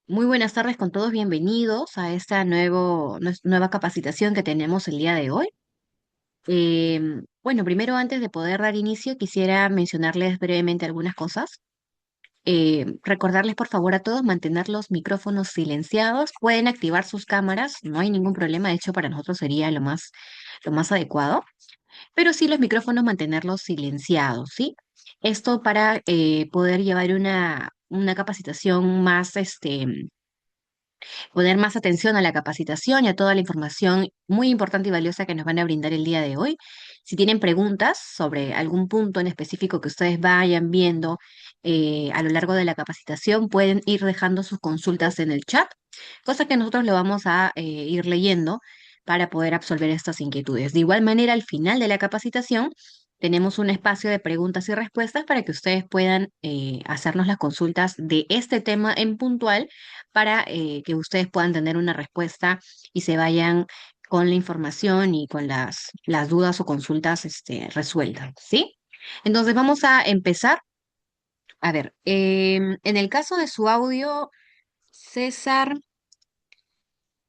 Muy buenas tardes con todos, bienvenidos a esta nueva capacitación que tenemos el día de hoy. Bueno, primero antes de poder dar inicio, quisiera mencionarles brevemente algunas cosas. Recordarles por favor a todos mantener los micrófonos silenciados, pueden activar sus cámaras, no hay ningún problema, de hecho para nosotros sería lo más adecuado, pero sí los micrófonos mantenerlos silenciados, ¿sí? Esto para poder llevar una capacitación más, poner más atención a la capacitación y a toda la información muy importante y valiosa que nos van a brindar el día de hoy. Si tienen preguntas sobre algún punto en específico que ustedes vayan viendo a lo largo de la capacitación, pueden ir dejando sus consultas en el chat, cosa que nosotros lo vamos a ir leyendo para poder absolver estas inquietudes. De igual manera, al final de la capacitación, tenemos un espacio de preguntas y respuestas para que ustedes puedan hacernos las consultas de este tema en puntual para que ustedes puedan tener una respuesta y se vayan con la información y con las dudas o consultas resueltas, ¿sí? Entonces vamos a empezar. A ver, en el caso de su audio, César,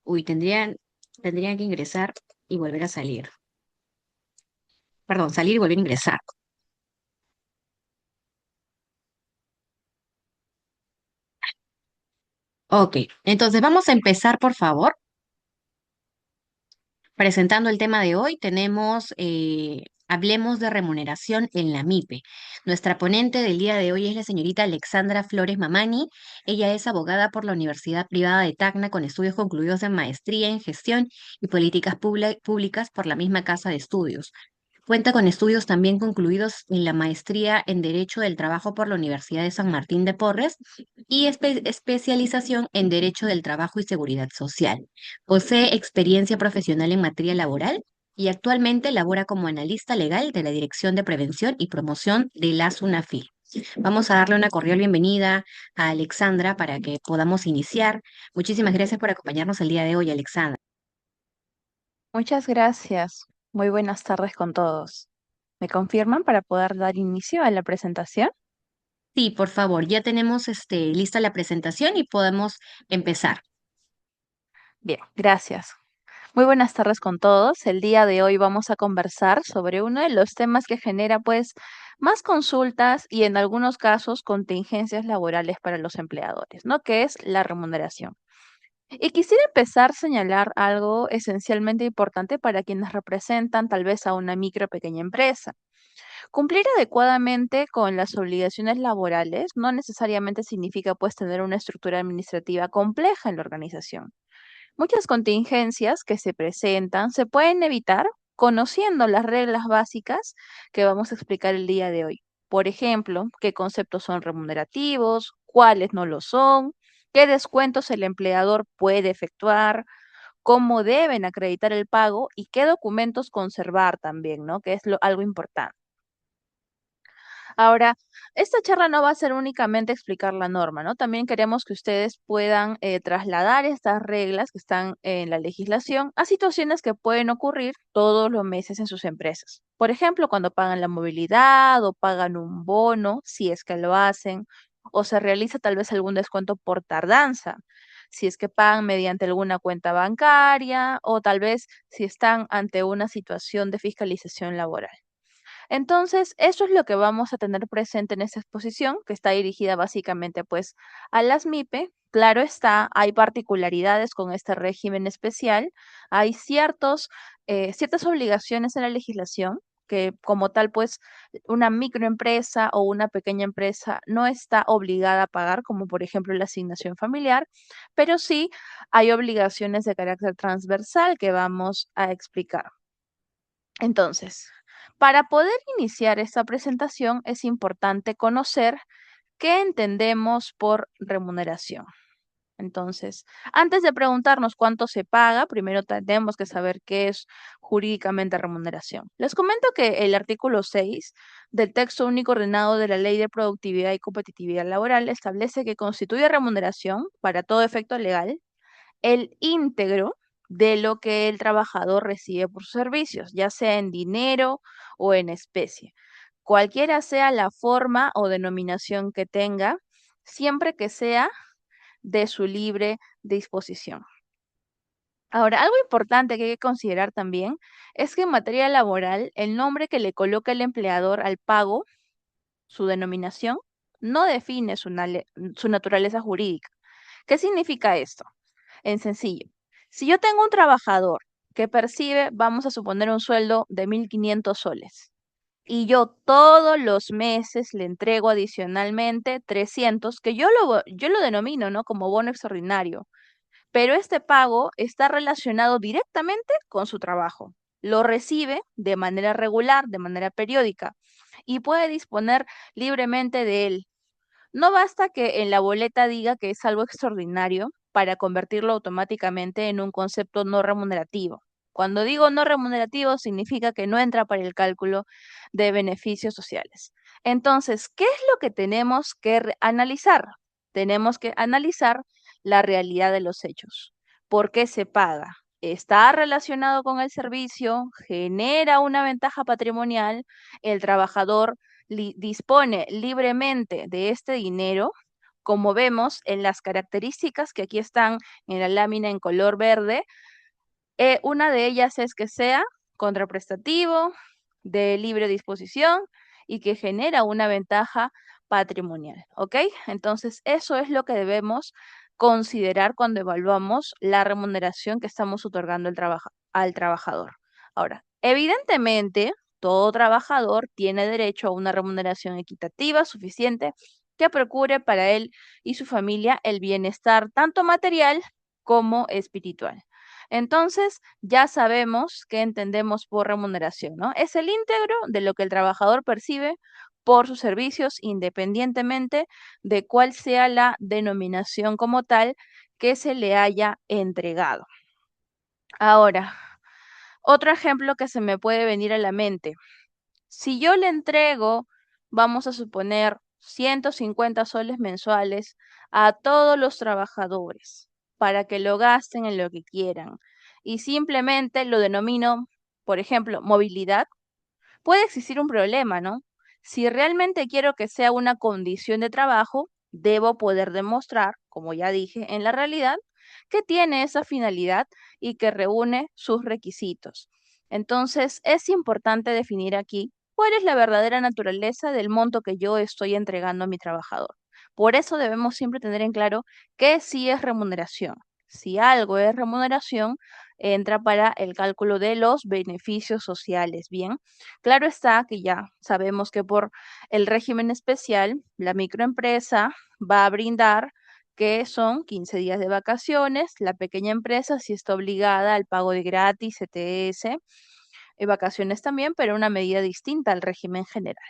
uy, tendrían que ingresar y volver a salir. Perdón, salir y volver a ingresar. Ok, entonces vamos a empezar, por favor. Presentando el tema de hoy, tenemos, hablemos de remuneración en la MIPE. Nuestra ponente del día de hoy es la señorita Alexandra Flores Mamani. Ella es abogada por la Universidad Privada de Tacna con estudios concluidos en maestría en gestión y políticas públicas por la misma casa de estudios. Cuenta con estudios también concluidos en la maestría en Derecho del Trabajo por la Universidad de San Martín de Porres y especialización en Derecho del Trabajo y Seguridad Social. Posee experiencia profesional en materia laboral y actualmente labora como analista legal de la Dirección de Prevención y Promoción de la SUNAFIL. Vamos a darle una cordial bienvenida a Alexandra para que podamos iniciar. Muchísimas gracias por acompañarnos el día de hoy, Alexandra. Muchas gracias. Muy buenas tardes con todos. ¿Me confirman para poder dar inicio a la presentación? Sí, por favor, ya tenemos lista la presentación y podemos empezar. Bien, gracias. Muy buenas tardes con todos. El día de hoy vamos a conversar sobre uno de los temas que genera más consultas y en algunos casos contingencias laborales para los empleadores, ¿no? Que es la remuneración. Y quisiera empezar a señalar algo esencialmente importante para quienes representan tal vez a una micro o pequeña empresa. Cumplir adecuadamente con las obligaciones laborales no necesariamente significa tener una estructura administrativa compleja en la organización. Muchas contingencias que se presentan se pueden evitar conociendo las reglas básicas que vamos a explicar el día de hoy. Por ejemplo, qué conceptos son remunerativos, cuáles no lo son, qué descuentos el empleador puede efectuar, cómo deben acreditar el pago y qué documentos conservar también, ¿no? Que es algo importante. Ahora, esta charla no va a ser únicamente explicar la norma, ¿no? También queremos que ustedes puedan trasladar estas reglas que están en la legislación a situaciones que pueden ocurrir todos los meses en sus empresas. Por ejemplo, cuando pagan la movilidad o pagan un bono, si es que lo hacen, o se realiza tal vez algún descuento por tardanza, si es que pagan mediante alguna cuenta bancaria o tal vez si están ante una situación de fiscalización laboral. Entonces, eso es lo que vamos a tener presente en esta exposición, que está dirigida básicamente a las MIPE. Claro está, hay particularidades con este régimen especial, hay ciertas obligaciones en la legislación que como tal, una microempresa o una pequeña empresa no está obligada a pagar, como por ejemplo la asignación familiar, pero sí hay obligaciones de carácter transversal que vamos a explicar. Entonces, para poder iniciar esta presentación es importante conocer qué entendemos por remuneración. Entonces, antes de preguntarnos cuánto se paga, primero tenemos que saber qué es jurídicamente remuneración. Les comento que el artículo 6 del texto único ordenado de la Ley de Productividad y Competitividad Laboral establece que constituye remuneración para todo efecto legal el íntegro de lo que el trabajador recibe por sus servicios, ya sea en dinero o en especie. Cualquiera sea la forma o denominación que tenga, siempre que sea de su libre disposición. Ahora, algo importante que hay que considerar también es que en materia laboral, el nombre que le coloca el empleador al pago, su denominación, no define su naturaleza jurídica. ¿Qué significa esto? En sencillo, si yo tengo un trabajador que percibe, vamos a suponer, un sueldo de 1.500 soles y yo todos los meses le entrego adicionalmente 300, que yo lo denomino, ¿no?, como bono extraordinario, pero este pago está relacionado directamente con su trabajo. Lo recibe de manera regular, de manera periódica, y puede disponer libremente de él. No basta que en la boleta diga que es algo extraordinario para convertirlo automáticamente en un concepto no remunerativo. Cuando digo no remunerativo, significa que no entra para el cálculo de beneficios sociales. Entonces, ¿qué es lo que tenemos que analizar? Tenemos que analizar la realidad de los hechos. ¿Por qué se paga? ¿Está relacionado con el servicio? ¿Genera una ventaja patrimonial? ¿El trabajador dispone libremente de este dinero? Como vemos en las características que aquí están en la lámina en color verde, una de ellas es que sea contraprestativo, de libre disposición y que genera una ventaja patrimonial, ¿ok? Entonces, eso es lo que debemos considerar cuando evaluamos la remuneración que estamos otorgando al trabajador. Ahora, evidentemente, todo trabajador tiene derecho a una remuneración equitativa, suficiente, que procure para él y su familia el bienestar tanto material como espiritual. Entonces, ya sabemos qué entendemos por remuneración, ¿no? Es el íntegro de lo que el trabajador percibe por sus servicios, independientemente de cuál sea la denominación como tal que se le haya entregado. Ahora, otro ejemplo que se me puede venir a la mente. Si yo le entrego, vamos a suponer, 150 soles mensuales a todos los trabajadores para que lo gasten en lo que quieran y simplemente lo denomino, por ejemplo, movilidad, puede existir un problema, ¿no? Si realmente quiero que sea una condición de trabajo, debo poder demostrar, como ya dije, en la realidad, que tiene esa finalidad y que reúne sus requisitos. Entonces, es importante definir aquí cuál es la verdadera naturaleza del monto que yo estoy entregando a mi trabajador. Por eso debemos siempre tener en claro que sí es remuneración. Si algo es remuneración, entra para el cálculo de los beneficios sociales. Bien, claro está que ya sabemos que por el régimen especial, la microempresa va a brindar que son 15 días de vacaciones, la pequeña empresa sí está obligada al pago de gratis, CTS, vacaciones también, pero una medida distinta al régimen general.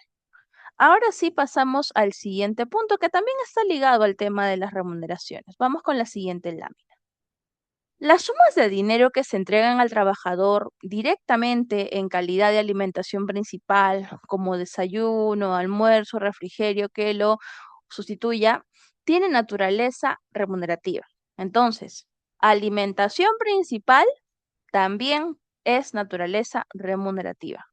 Ahora sí pasamos al siguiente punto que también está ligado al tema de las remuneraciones. Vamos con la siguiente lámina. Las sumas de dinero que se entregan al trabajador directamente en calidad de alimentación principal, como desayuno, almuerzo, refrigerio, que lo sustituya, tienen naturaleza remunerativa. Entonces, alimentación principal también es naturaleza remunerativa.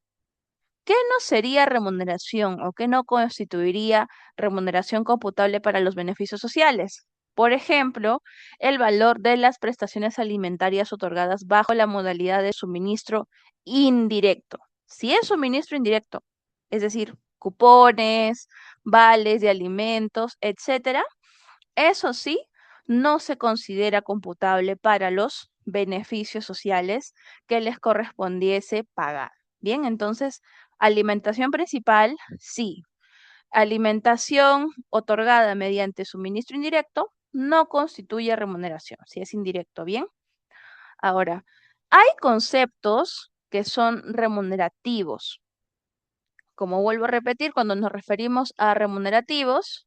¿Qué no sería remuneración o qué no constituiría remuneración computable para los beneficios sociales? Por ejemplo, el valor de las prestaciones alimentarias otorgadas bajo la modalidad de suministro indirecto. Si es suministro indirecto, es decir, cupones, vales de alimentos, etcétera, eso sí, no se considera computable para los beneficios sociales que les correspondiese pagar. Bien, entonces, alimentación principal, sí. Alimentación otorgada mediante suministro indirecto no constituye remuneración, si es indirecto, bien. Ahora, hay conceptos que son remunerativos. Como vuelvo a repetir, cuando nos referimos a remunerativos,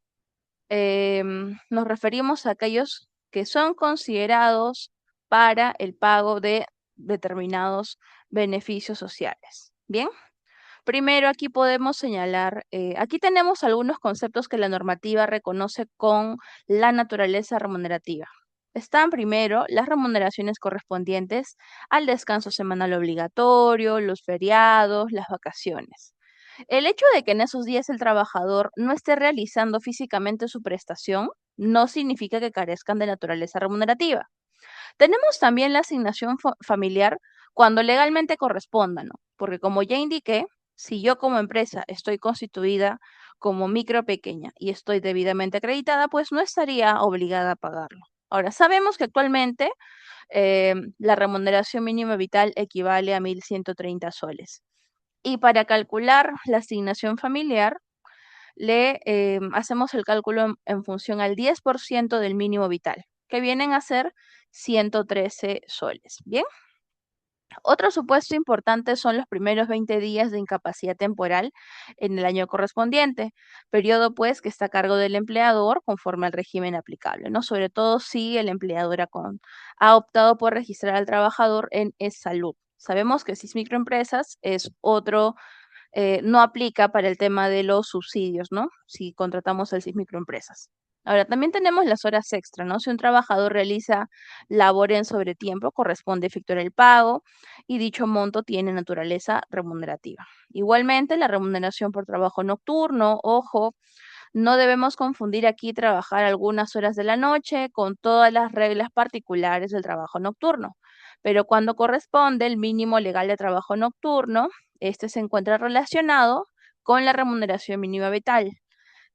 nos referimos a aquellos que son considerados para el pago de determinados beneficios sociales. Bien, primero aquí podemos señalar, aquí tenemos algunos conceptos que la normativa reconoce con la naturaleza remunerativa. Están primero las remuneraciones correspondientes al descanso semanal obligatorio, los feriados, las vacaciones. El hecho de que en esos días el trabajador no esté realizando físicamente su prestación no significa que carezcan de naturaleza remunerativa. Tenemos también la asignación familiar cuando legalmente corresponda, ¿no? Porque como ya indiqué, si yo como empresa estoy constituida como micro pequeña y estoy debidamente acreditada, pues no estaría obligada a pagarlo. Ahora, sabemos que actualmente la remuneración mínima vital equivale a 1.130 soles. Y para calcular la asignación familiar, le hacemos el cálculo en función al 10% del mínimo vital, que vienen a ser 113 soles. Bien, otro supuesto importante son los primeros 20 días de incapacidad temporal en el año correspondiente, periodo pues que está a cargo del empleador conforme al régimen aplicable, ¿no? Sobre todo si el empleador ha optado por registrar al trabajador en salud. Sabemos que si es microempresas es otro no aplica para el tema de los subsidios, ¿no? Si contratamos el CIS microempresas. Ahora, también tenemos las horas extra, ¿no? Si un trabajador realiza labor en sobretiempo, corresponde efectuar el pago y dicho monto tiene naturaleza remunerativa. Igualmente, la remuneración por trabajo nocturno, ojo, no debemos confundir aquí trabajar algunas horas de la noche con todas las reglas particulares del trabajo nocturno. Pero cuando corresponde el mínimo legal de trabajo nocturno, este se encuentra relacionado con la remuneración mínima vital,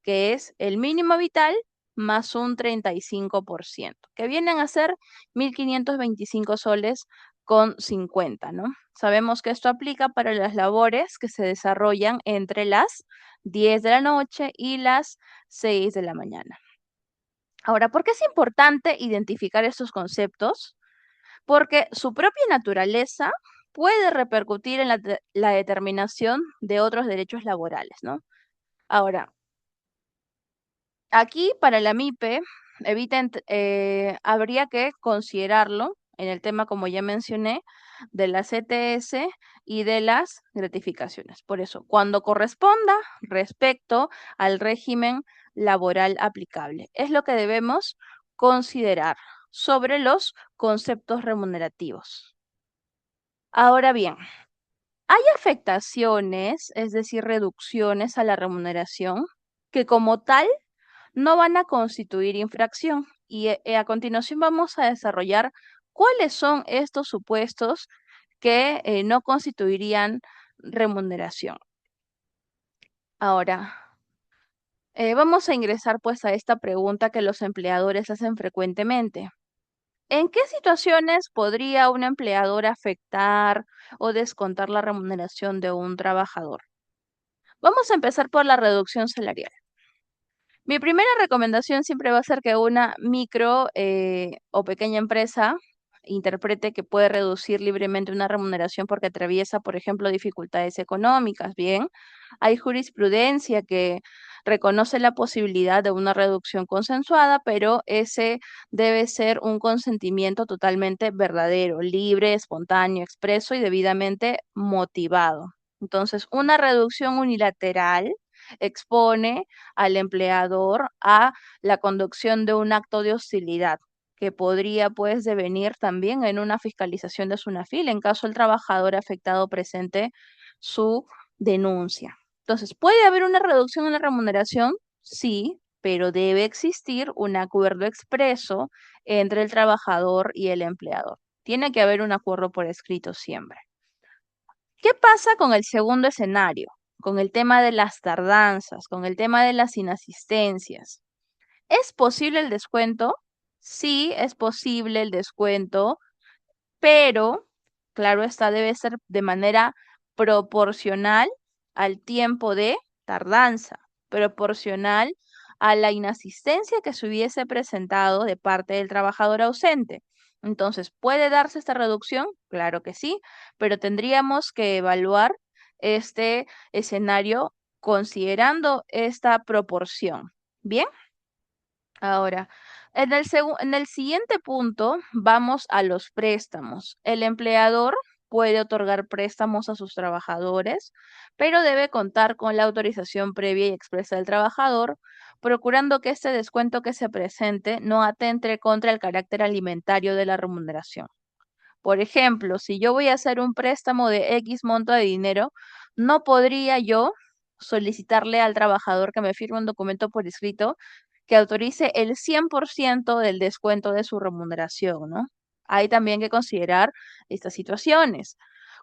que es el mínimo vital más un 35%, que vienen a ser 1.525 soles con 50, ¿no? Sabemos que esto aplica para las labores que se desarrollan entre las 10 de la noche y las 6 de la mañana. Ahora, ¿por qué es importante identificar estos conceptos? Porque su propia naturaleza puede repercutir en la determinación de otros derechos laborales, ¿no? Ahora, aquí para la MIPE, habría que considerarlo en el tema, como ya mencioné, de la CTS y de las gratificaciones. Por eso, cuando corresponda respecto al régimen laboral aplicable, es lo que debemos considerar sobre los conceptos remunerativos. Ahora bien, hay afectaciones, es decir, reducciones a la remuneración, que como tal no van a constituir infracción. Y a continuación vamos a desarrollar cuáles son estos supuestos que no constituirían remuneración. Ahora, vamos a ingresar pues a esta pregunta que los empleadores hacen frecuentemente. ¿En qué situaciones podría un empleador afectar o descontar la remuneración de un trabajador? Vamos a empezar por la reducción salarial. Mi primera recomendación siempre va a ser que una micro o pequeña empresa interprete que puede reducir libremente una remuneración porque atraviesa, por ejemplo, dificultades económicas. Bien, hay jurisprudencia que reconoce la posibilidad de una reducción consensuada, pero ese debe ser un consentimiento totalmente verdadero, libre, espontáneo, expreso y debidamente motivado. Entonces, una reducción unilateral expone al empleador a la conducción de un acto de hostilidad que podría pues devenir también en una fiscalización de SUNAFIL en caso el trabajador afectado presente su denuncia. Entonces, ¿puede haber una reducción en la remuneración? Sí, pero debe existir un acuerdo expreso entre el trabajador y el empleador. Tiene que haber un acuerdo por escrito siempre. ¿Qué pasa con el segundo escenario? Con el tema de las tardanzas, con el tema de las inasistencias. ¿Es posible el descuento? Sí, es posible el descuento, pero, claro está, debe ser de manera proporcional al tiempo de tardanza, proporcional a la inasistencia que se hubiese presentado de parte del trabajador ausente. Entonces, ¿puede darse esta reducción? Claro que sí, pero tendríamos que evaluar este escenario considerando esta proporción. Bien. Ahora, en el siguiente punto vamos a los préstamos. El empleador puede otorgar préstamos a sus trabajadores, pero debe contar con la autorización previa y expresa del trabajador, procurando que este descuento que se presente no atente contra el carácter alimentario de la remuneración. Por ejemplo, si yo voy a hacer un préstamo de X monto de dinero, no podría yo solicitarle al trabajador que me firme un documento por escrito que autorice el 100% del descuento de su remuneración, ¿no? Hay también que considerar estas situaciones.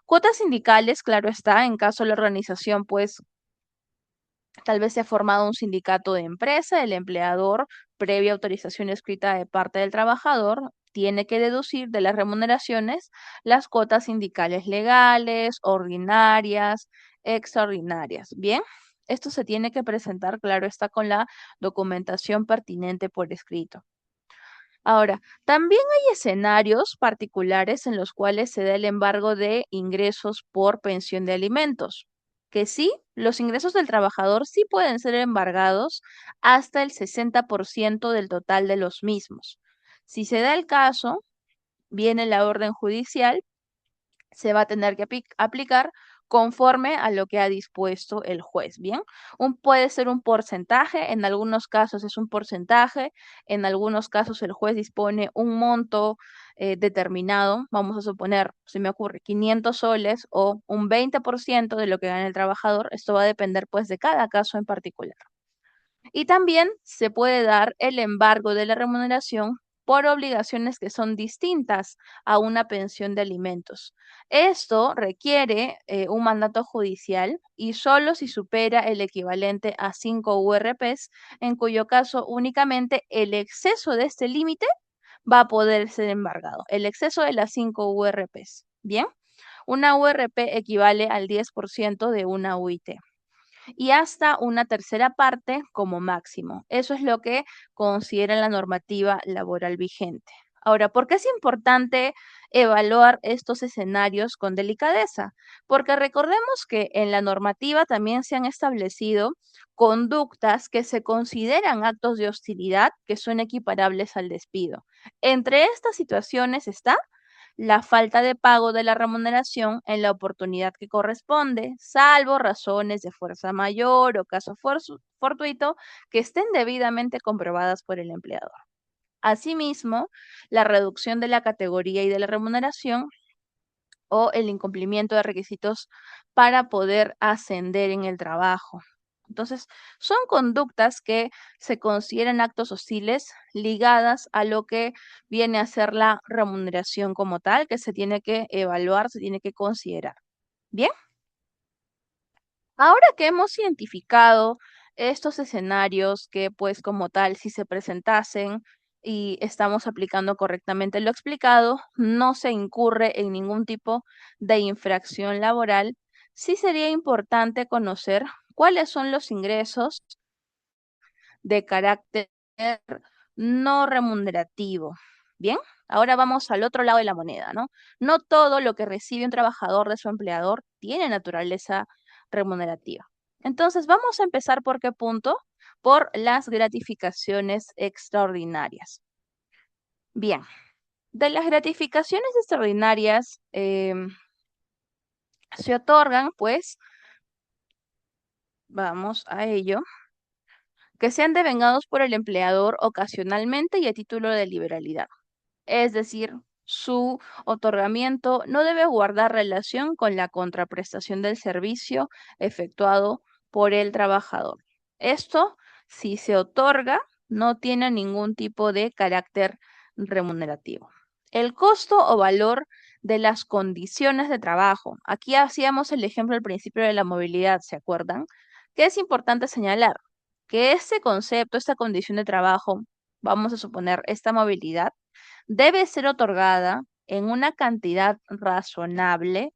Cuotas sindicales, claro está, en caso la organización, pues tal vez se ha formado un sindicato de empresa, el empleador, previa autorización escrita de parte del trabajador, tiene que deducir de las remuneraciones las cuotas sindicales legales, ordinarias, extraordinarias. Bien, esto se tiene que presentar, claro está, con la documentación pertinente por escrito. Ahora, también hay escenarios particulares en los cuales se da el embargo de ingresos por pensión de alimentos, que sí, los ingresos del trabajador sí pueden ser embargados hasta el 60% del total de los mismos. Si se da el caso, viene la orden judicial, se va a tener que aplicar conforme a lo que ha dispuesto el juez. Bien, puede ser un porcentaje, en algunos casos es un porcentaje, en algunos casos el juez dispone un monto determinado, vamos a suponer, se me ocurre, 500 soles o un 20% de lo que gana el trabajador. Esto va a depender pues de cada caso en particular. Y también se puede dar el embargo de la remuneración por obligaciones que son distintas a una pensión de alimentos. Esto requiere un mandato judicial y solo si supera el equivalente a 5 URPs, en cuyo caso únicamente el exceso de este límite va a poder ser embargado. El exceso de las 5 URPs. Bien, una URP equivale al 10% de una UIT y hasta una tercera parte como máximo. Eso es lo que considera la normativa laboral vigente. Ahora, ¿por qué es importante evaluar estos escenarios con delicadeza? Porque recordemos que en la normativa también se han establecido conductas que se consideran actos de hostilidad que son equiparables al despido. Entre estas situaciones está la falta de pago de la remuneración en la oportunidad que corresponde, salvo razones de fuerza mayor o caso fortuito que estén debidamente comprobadas por el empleador. Asimismo, la reducción de la categoría y de la remuneración o el incumplimiento de requisitos para poder ascender en el trabajo. Entonces, son conductas que se consideran actos hostiles ligadas a lo que viene a ser la remuneración como tal, que se tiene que evaluar, se tiene que considerar. Bien, ahora que hemos identificado estos escenarios que pues como tal, si se presentasen y estamos aplicando correctamente lo explicado, no se incurre en ningún tipo de infracción laboral, sí sería importante conocer cuáles son los ingresos de carácter no remunerativo. Bien, ahora vamos al otro lado de la moneda, ¿no? No todo lo que recibe un trabajador de su empleador tiene naturaleza remunerativa. Entonces, vamos a empezar por qué punto? Por las gratificaciones extraordinarias. Bien, de las gratificaciones extraordinarias se otorgan, pues, vamos a ello, que sean devengados por el empleador ocasionalmente y a título de liberalidad. Es decir, su otorgamiento no debe guardar relación con la contraprestación del servicio efectuado por el trabajador. Esto, si se otorga, no tiene ningún tipo de carácter remunerativo. El costo o valor de las condiciones de trabajo. Aquí hacíamos el ejemplo al principio de la movilidad, ¿se acuerdan? Que es importante señalar que ese concepto, esta condición de trabajo, vamos a suponer esta movilidad, debe ser otorgada en una cantidad razonable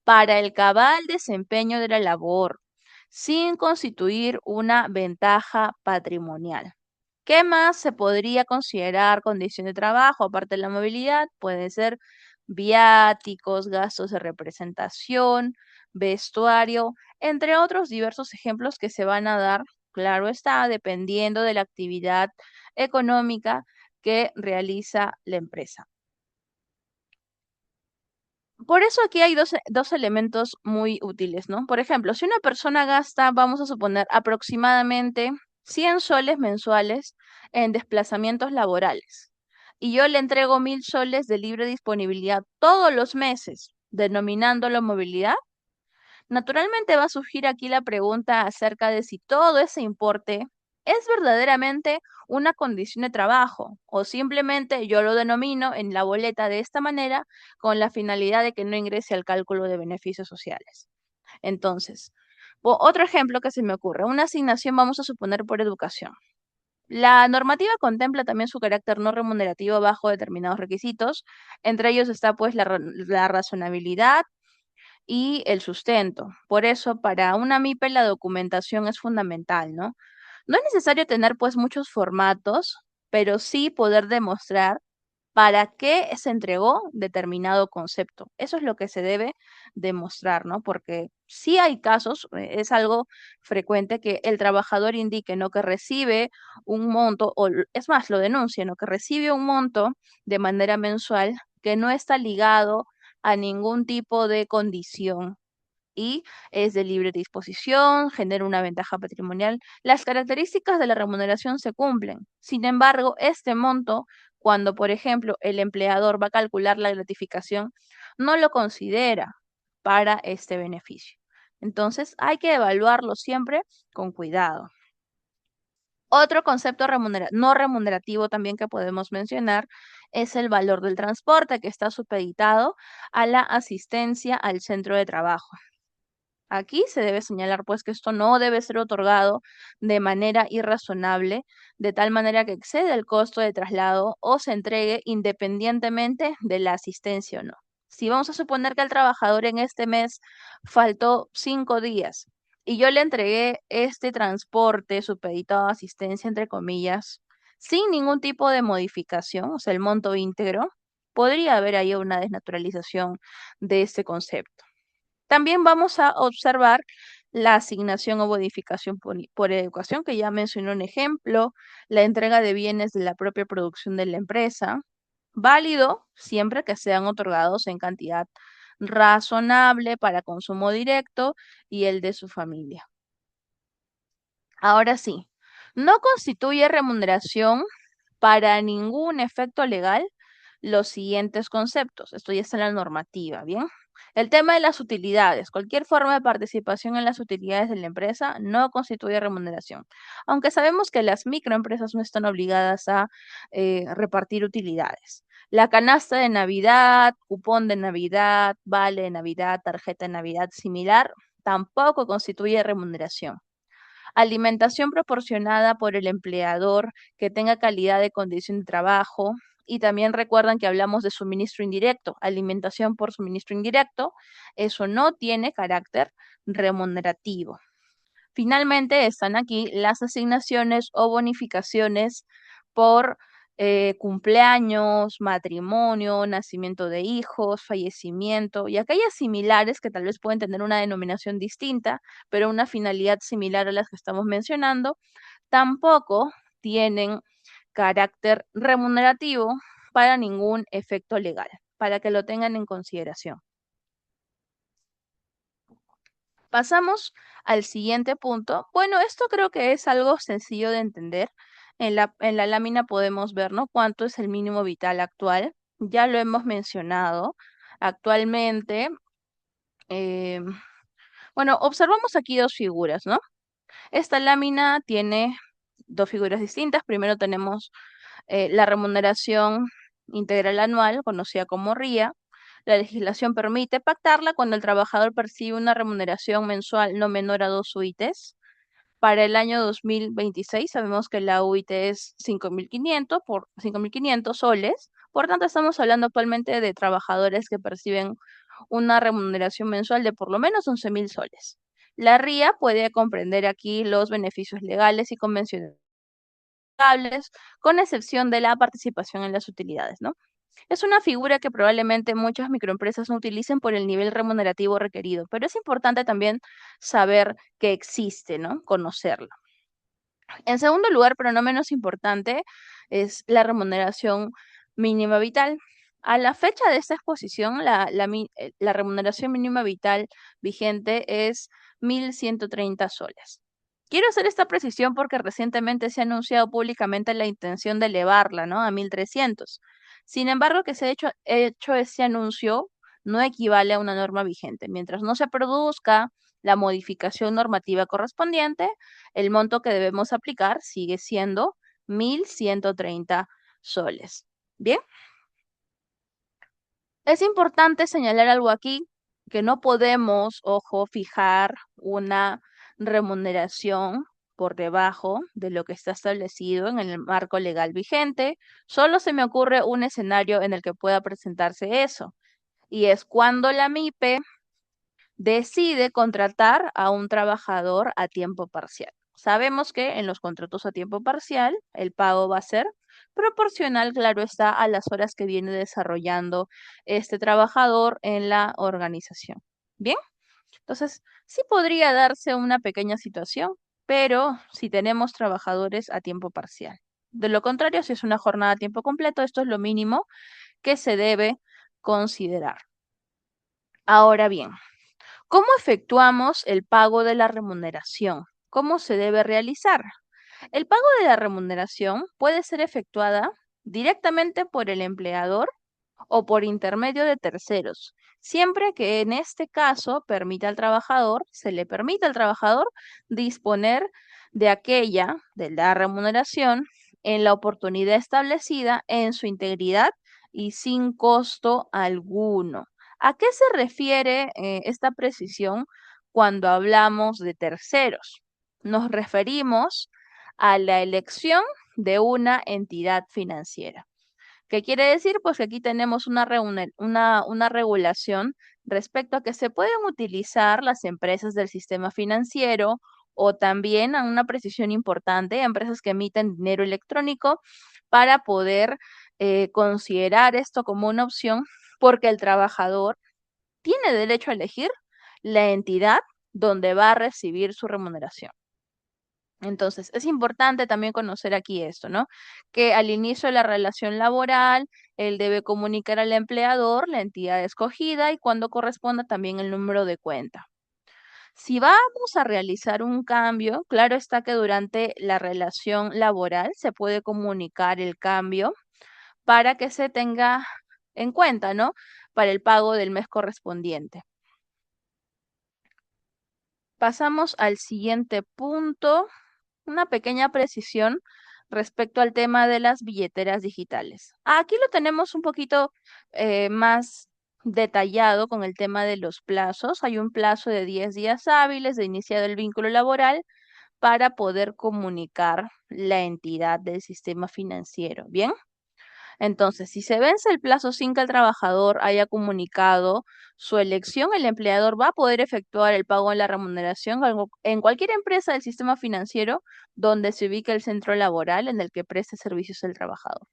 para el cabal desempeño de la labor, sin constituir una ventaja patrimonial. ¿Qué más se podría considerar condición de trabajo aparte de la movilidad? Puede ser viáticos, gastos de representación, vestuario, entre otros diversos ejemplos que se van a dar, claro está, dependiendo de la actividad económica que realiza la empresa. Por eso aquí hay dos elementos muy útiles, ¿no? Por ejemplo, si una persona gasta, vamos a suponer, aproximadamente 100 soles mensuales en desplazamientos laborales y yo le entrego 1000 soles de libre disponibilidad todos los meses, denominándolo movilidad, Naturalmente va a surgir aquí la pregunta acerca de si todo ese importe es verdaderamente una condición de trabajo o simplemente yo lo denomino en la boleta de esta manera con la finalidad de que no ingrese al cálculo de beneficios sociales. Entonces, otro ejemplo que se me ocurre, una asignación vamos a suponer por educación. La normativa contempla también su carácter no remunerativo bajo determinados requisitos. Entre ellos está pues la razonabilidad y el sustento. Por eso, para una MIPE la documentación es fundamental, ¿no? No es necesario tener pues muchos formatos, pero sí poder demostrar para qué se entregó determinado concepto. Eso es lo que se debe demostrar, ¿no? Porque sí hay casos, es algo frecuente que el trabajador indique, ¿no? Que recibe un monto, es más, lo denuncia, ¿no? Que recibe un monto de manera mensual que no está ligado a ningún tipo de condición y es de libre disposición, genera una ventaja patrimonial. Las características de la remuneración se cumplen. Sin embargo, este monto, cuando, por ejemplo, el empleador va a calcular la gratificación, no lo considera para este beneficio. Entonces, hay que evaluarlo siempre con cuidado. Otro concepto no remunerativo también que podemos mencionar es el valor del transporte, que está supeditado a la asistencia al centro de trabajo. Aquí se debe señalar pues que esto no debe ser otorgado de manera irrazonable, de tal manera que excede el costo de traslado o se entregue independientemente de la asistencia o no. Si vamos a suponer que el trabajador en este mes faltó 5 días y yo le entregué este transporte supeditado a asistencia, entre comillas, sin ningún tipo de modificación, o sea, el monto íntegro, podría haber ahí una desnaturalización de este concepto. También vamos a observar la asignación o bonificación por educación, que ya mencioné un ejemplo, la entrega de bienes de la propia producción de la empresa, válido siempre que sean otorgados en cantidad razonable para consumo directo y el de su familia. Ahora sí, no constituye remuneración para ningún efecto legal los siguientes conceptos. Esto ya está en la normativa, ¿bien? El tema de las utilidades. Cualquier forma de participación en las utilidades de la empresa no constituye remuneración. Aunque sabemos que las microempresas no están obligadas a repartir utilidades. La canasta de Navidad, cupón de Navidad, vale de Navidad, tarjeta de Navidad similar, tampoco constituye remuneración. Alimentación proporcionada por el empleador que tenga calidad de condición de trabajo. Y también recuerdan que hablamos de suministro indirecto, alimentación por suministro indirecto. Eso no tiene carácter remunerativo. Finalmente están aquí las asignaciones o bonificaciones por cumpleaños, matrimonio, nacimiento de hijos, fallecimiento y aquellas similares que tal vez pueden tener una denominación distinta, pero una finalidad similar a las que estamos mencionando, tampoco tienen carácter remunerativo para ningún efecto legal, para que lo tengan en consideración. Pasamos al siguiente punto. Bueno, esto creo que es algo sencillo de entender. En la lámina podemos ver, ¿no? Cuánto es el mínimo vital actual. Ya lo hemos mencionado. Actualmente, eh, bueno, observamos aquí dos figuras, ¿no? Esta lámina tiene dos figuras distintas. Primero tenemos la remuneración integral anual, conocida como RIA. La legislación permite pactarla cuando el trabajador percibe una remuneración mensual no menor a 2 UITs. Para el año 2026 sabemos que la UIT es 5.500 por 5.500 soles. Por tanto, estamos hablando actualmente de trabajadores que perciben una remuneración mensual de por lo menos 11.000 soles. La RIA puede comprender aquí los beneficios legales y convencionales, con excepción de la participación en las utilidades, ¿no? Es una figura que probablemente muchas microempresas no utilicen por el nivel remunerativo requerido, pero es importante también saber que existe, ¿no? Conocerlo. En segundo lugar, pero no menos importante, es la remuneración mínima vital. A la fecha de esta exposición, la remuneración mínima vital vigente es 1.130 soles. Quiero hacer esta precisión porque recientemente se ha anunciado públicamente la intención de elevarla, ¿no? A 1.300. Sin embargo, que se ha hecho ese anuncio no equivale a una norma vigente. Mientras no se produzca la modificación normativa correspondiente, el monto que debemos aplicar sigue siendo 1.130 soles. Bien, es importante señalar algo aquí, que no podemos, ojo, fijar una remuneración por debajo de lo que está establecido en el marco legal vigente. Solo se me ocurre un escenario en el que pueda presentarse eso, y es cuando la MIPE decide contratar a un trabajador a tiempo parcial. Sabemos que en los contratos a tiempo parcial el pago va a ser proporcional, claro está, a las horas que viene desarrollando este trabajador en la organización. Bien, entonces sí podría darse una pequeña situación, pero si tenemos trabajadores a tiempo parcial. De lo contrario, si es una jornada a tiempo completo, esto es lo mínimo que se debe considerar. Ahora bien, ¿cómo efectuamos el pago de la remuneración? ¿Cómo se debe realizar? El pago de la remuneración puede ser efectuada directamente por el empleador o por intermedio de terceros, siempre que en este caso se le permita al trabajador disponer de la remuneración, en la oportunidad establecida en su integridad y sin costo alguno. ¿A qué se refiere esta precisión cuando hablamos de terceros? Nos referimos a la elección de una entidad financiera. ¿Qué quiere decir? Pues que aquí tenemos una regulación respecto a que se pueden utilizar las empresas del sistema financiero o también a una precisión importante, empresas que emiten dinero electrónico para poder considerar esto como una opción porque el trabajador tiene derecho a elegir la entidad donde va a recibir su remuneración. Entonces, es importante también conocer aquí esto, ¿no? Que al inicio de la relación laboral, él debe comunicar al empleador la entidad escogida y cuando corresponda también el número de cuenta. Si vamos a realizar un cambio, claro está que durante la relación laboral se puede comunicar el cambio para que se tenga en cuenta, ¿no? Para el pago del mes correspondiente. Pasamos al siguiente punto, una pequeña precisión respecto al tema de las billeteras digitales. Aquí lo tenemos un poquito más detallado con el tema de los plazos. Hay un plazo de 10 días hábiles de iniciado el vínculo laboral para poder comunicar la entidad del sistema financiero. Bien. Entonces, si se vence el plazo sin que el trabajador haya comunicado su elección, el empleador va a poder efectuar el pago de la remuneración en cualquier empresa del sistema financiero donde se ubique el centro laboral en el que preste servicios el trabajador.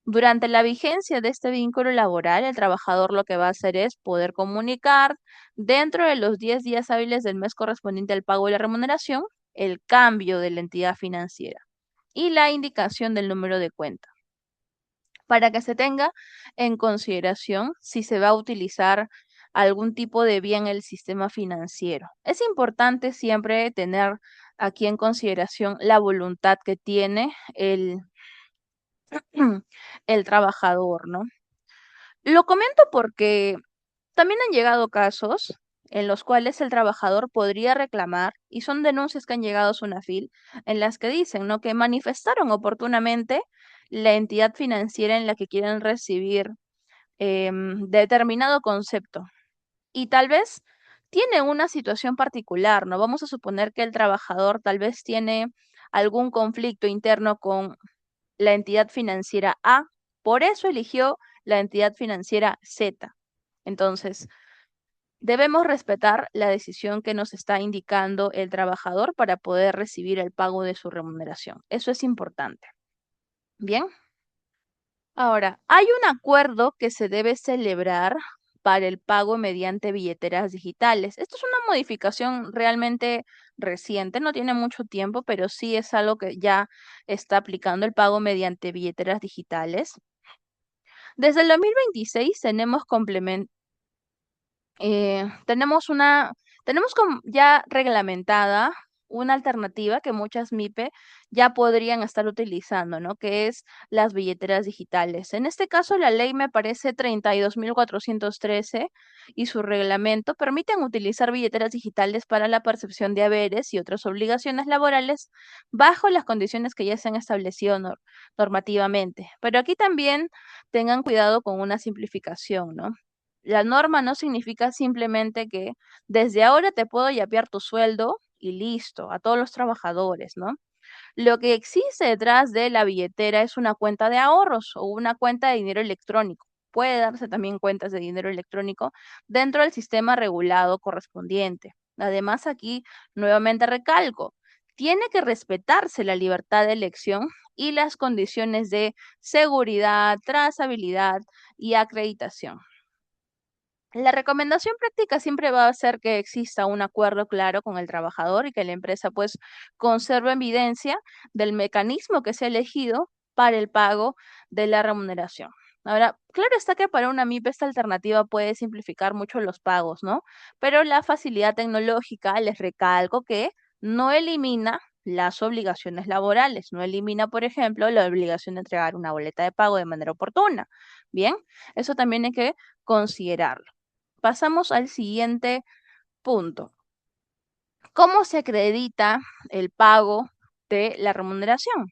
Durante la vigencia de este vínculo laboral, el trabajador lo que va a hacer es poder comunicar dentro de los 10 días hábiles del mes correspondiente al pago de la remuneración el cambio de la entidad financiera y la indicación del número de cuenta para que se tenga en consideración si se va a utilizar algún tipo de bien en el sistema financiero. Es importante siempre tener aquí en consideración la voluntad que tiene el trabajador, ¿no? Lo comento porque también han llegado casos en los cuales el trabajador podría reclamar, y son denuncias que han llegado a Sunafil, en las que dicen, ¿no? Que manifestaron oportunamente la entidad financiera en la que quieren recibir determinado concepto. Y tal vez tiene una situación particular, ¿no? Vamos a suponer que el trabajador tal vez tiene algún conflicto interno con la entidad financiera A, por eso eligió la entidad financiera Z. Entonces, debemos respetar la decisión que nos está indicando el trabajador para poder recibir el pago de su remuneración. Eso es importante. Bien. Ahora, hay un acuerdo que se debe celebrar para el pago mediante billeteras digitales. Esto es una modificación realmente reciente, no tiene mucho tiempo, pero sí es algo que ya está aplicando el pago mediante billeteras digitales. Desde el 2026 tenemos ya reglamentada una alternativa que muchas MIPE ya podrían estar utilizando, ¿no? Que es las billeteras digitales. En este caso, la ley me parece 32.413 y su reglamento permiten utilizar billeteras digitales para la percepción de haberes y otras obligaciones laborales bajo las condiciones que ya se han establecido normativamente. Pero aquí también tengan cuidado con una simplificación, ¿no? La norma no significa simplemente que desde ahora te puedo yapear tu sueldo y listo, a todos los trabajadores, ¿no? Lo que existe detrás de la billetera es una cuenta de ahorros o una cuenta de dinero electrónico. Puede darse también cuentas de dinero electrónico dentro del sistema regulado correspondiente. Además, aquí nuevamente recalco, tiene que respetarse la libertad de elección y las condiciones de seguridad, trazabilidad y acreditación. La recomendación práctica siempre va a ser que exista un acuerdo claro con el trabajador y que la empresa pues conserve evidencia del mecanismo que se ha elegido para el pago de la remuneración. Ahora, claro está que para una MIP esta alternativa puede simplificar mucho los pagos, ¿no? Pero la facilidad tecnológica, les recalco que no elimina las obligaciones laborales, no elimina, por ejemplo, la obligación de entregar una boleta de pago de manera oportuna. Bien, eso también hay que considerarlo. Pasamos al siguiente punto. ¿Cómo se acredita el pago de la remuneración?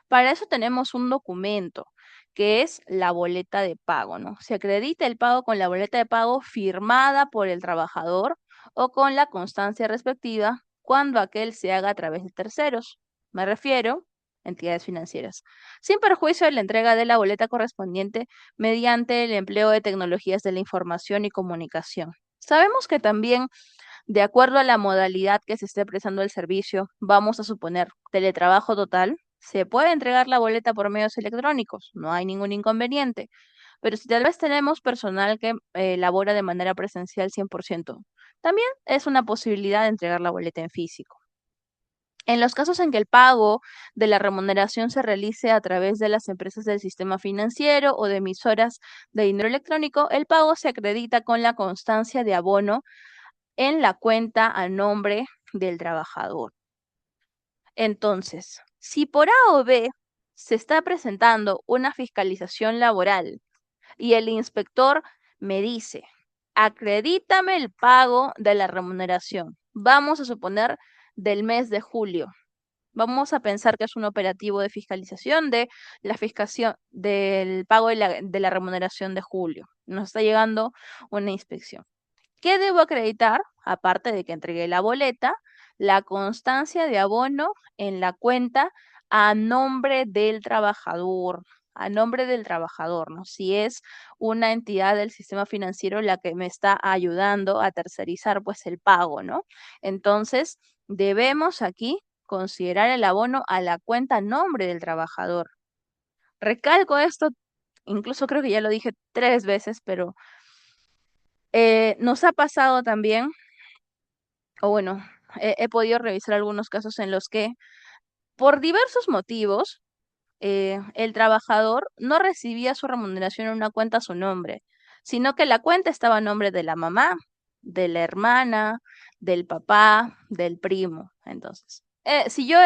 Para eso tenemos un documento que es la boleta de pago, ¿no? Se acredita el pago con la boleta de pago firmada por el trabajador o con la constancia respectiva cuando aquel se haga a través de terceros. Me refiero a entidades financieras, sin perjuicio de la entrega de la boleta correspondiente mediante el empleo de tecnologías de la información y comunicación. Sabemos que también, de acuerdo a la modalidad que se esté prestando el servicio, vamos a suponer teletrabajo total, se puede entregar la boleta por medios electrónicos, no hay ningún inconveniente. Pero si tal vez tenemos personal que labora de manera presencial 100%, también es una posibilidad de entregar la boleta en físico. En los casos en que el pago de la remuneración se realice a través de las empresas del sistema financiero o de emisoras de dinero electrónico, el pago se acredita con la constancia de abono en la cuenta a nombre del trabajador. Entonces, si por A o B se está presentando una fiscalización laboral y el inspector me dice, acredítame el pago de la remuneración, vamos a suponer del mes de julio. Vamos a pensar que es un operativo de fiscalización de la fiscalización del pago de la remuneración de julio. Nos está llegando una inspección. ¿Qué debo acreditar? Aparte de que entregué la boleta, la constancia de abono en la cuenta a nombre del trabajador, a nombre del trabajador, ¿no? Si es una entidad del sistema financiero la que me está ayudando a tercerizar pues el pago, ¿no? Entonces, debemos aquí considerar el abono a la cuenta a nombre del trabajador. Recalco esto, incluso creo que ya lo dije 3 veces, pero nos ha pasado también, o bueno, he podido revisar algunos casos en los que por diversos motivos el trabajador no recibía su remuneración en una cuenta a su nombre, sino que la cuenta estaba a nombre de la mamá, de la hermana, del papá, del primo. Entonces, si yo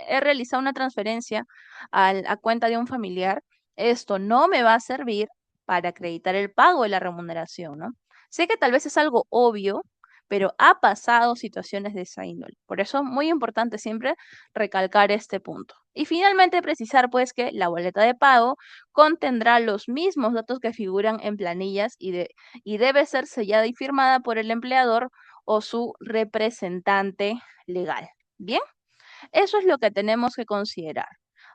he realizado una transferencia a cuenta de un familiar, esto no me va a servir para acreditar el pago de la remuneración, ¿no? Sé que tal vez es algo obvio, pero ha pasado situaciones de esa índole. Por eso, muy importante siempre recalcar este punto. Y finalmente precisar pues que la boleta de pago contendrá los mismos datos que figuran en planillas y debe ser sellada y firmada por el empleador o su representante legal. Bien, eso es lo que tenemos que considerar.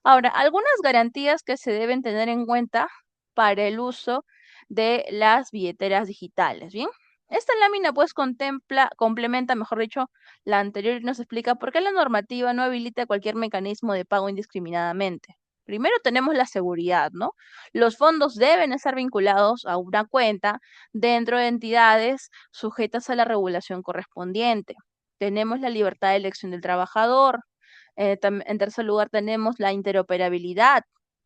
Ahora, algunas garantías que se deben tener en cuenta para el uso de las billeteras digitales, ¿bien? Esta lámina pues complementa, mejor dicho, la anterior y nos explica por qué la normativa no habilita cualquier mecanismo de pago indiscriminadamente. Primero tenemos la seguridad, ¿no? Los fondos deben estar vinculados a una cuenta dentro de entidades sujetas a la regulación correspondiente. Tenemos la libertad de elección del trabajador. En tercer lugar tenemos la interoperabilidad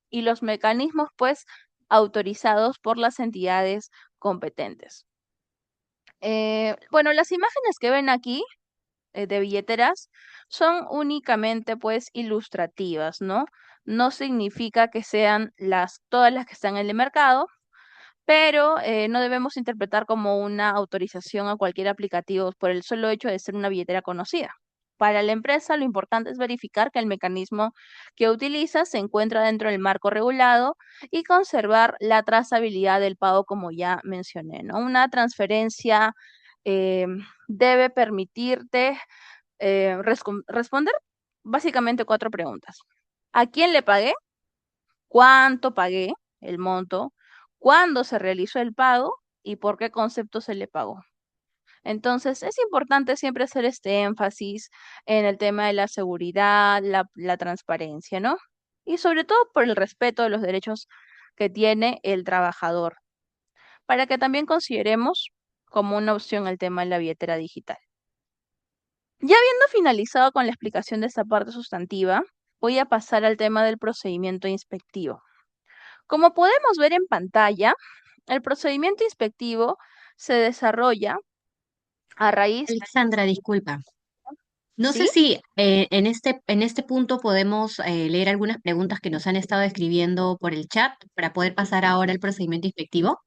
y los mecanismos pues autorizados por las entidades competentes. Bueno, las imágenes que ven aquí de billeteras son únicamente pues ilustrativas, ¿no? No significa que sean todas las que están en el mercado, pero no debemos interpretar como una autorización a cualquier aplicativo por el solo hecho de ser una billetera conocida. Para la empresa, lo importante es verificar que el mecanismo que utiliza se encuentra dentro del marco regulado y conservar la trazabilidad del pago, como ya mencioné, ¿no? Una transferencia eh, debe permitirte responder básicamente cuatro preguntas. ¿A quién le pagué? ¿Cuánto pagué? El monto. ¿Cuándo se realizó el pago? ¿Y por qué concepto se le pagó? Entonces, es importante siempre hacer este énfasis en el tema de la seguridad, la transparencia, ¿no? Y sobre todo por el respeto de los derechos que tiene el trabajador, para que también consideremos como una opción el tema de la billetera digital. Ya habiendo finalizado con la explicación de esta parte sustantiva, voy a pasar al tema del procedimiento inspectivo. Como podemos ver en pantalla, el procedimiento inspectivo se desarrolla a raíz, Alexandra, disculpa. No sé ¿sí? si en este punto podemos leer algunas preguntas que nos han estado escribiendo por el chat para poder pasar ahora al procedimiento inspectivo.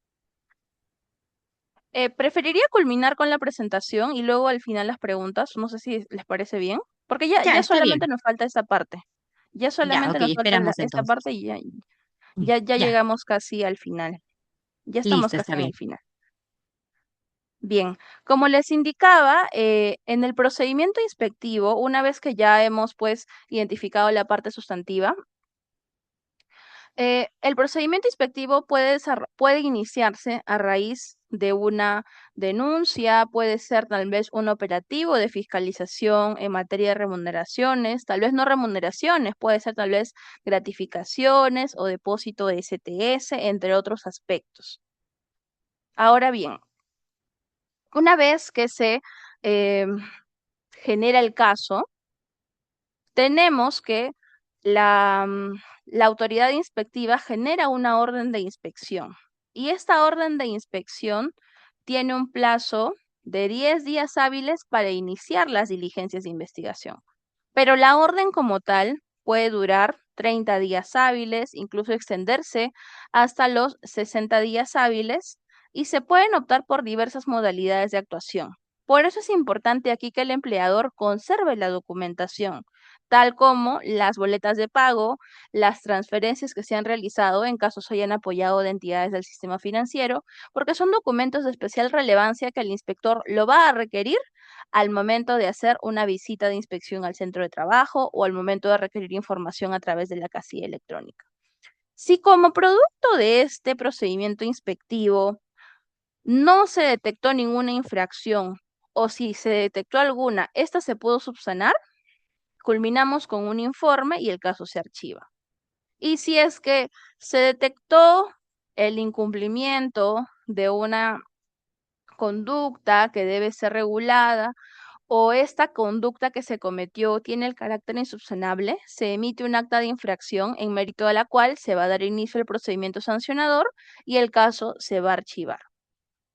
Preferiría culminar con la presentación y luego al final las preguntas. No sé si les parece bien, porque ya, Ya, ya está solamente bien. nos falta esta parte. Ya Ya, solamente ok, nos falta esperamos esta entonces. parte y ya, Mm, ya ya, llegamos casi al final. Ya estamos listo, casi está en bien. el final. Bien, como les indicaba, en el procedimiento inspectivo, una vez que ya hemos pues identificado la parte sustantiva, el procedimiento inspectivo puede iniciarse a raíz de una denuncia, puede ser tal vez un operativo de fiscalización en materia de remuneraciones, tal vez no remuneraciones, puede ser tal vez gratificaciones o depósito de STS, entre otros aspectos. Ahora bien, una vez que se eh, genera el caso, tenemos que la autoridad inspectiva genera una orden de inspección y esta orden de inspección tiene un plazo de 10 días hábiles para iniciar las diligencias de investigación. Pero la orden como tal puede durar 30 días hábiles, incluso extenderse hasta los 60 días hábiles y se pueden optar por diversas modalidades de actuación. Por eso es importante aquí que el empleador conserve la documentación, tal como las boletas de pago, las transferencias que se han realizado en caso se hayan apoyado de entidades del sistema financiero, porque son documentos de especial relevancia que el inspector lo va a requerir al momento de hacer una visita de inspección al centro de trabajo o al momento de requerir información a través de la casilla electrónica. Si como producto de este procedimiento inspectivo no se detectó ninguna infracción o si se detectó alguna, esta se pudo subsanar, culminamos con un informe y el caso se archiva. Y si es que se detectó el incumplimiento de una conducta que debe ser regulada o esta conducta que se cometió tiene el carácter insubsanable, se emite un acta de infracción en mérito de la cual se va a dar inicio al procedimiento sancionador y el caso se va a archivar.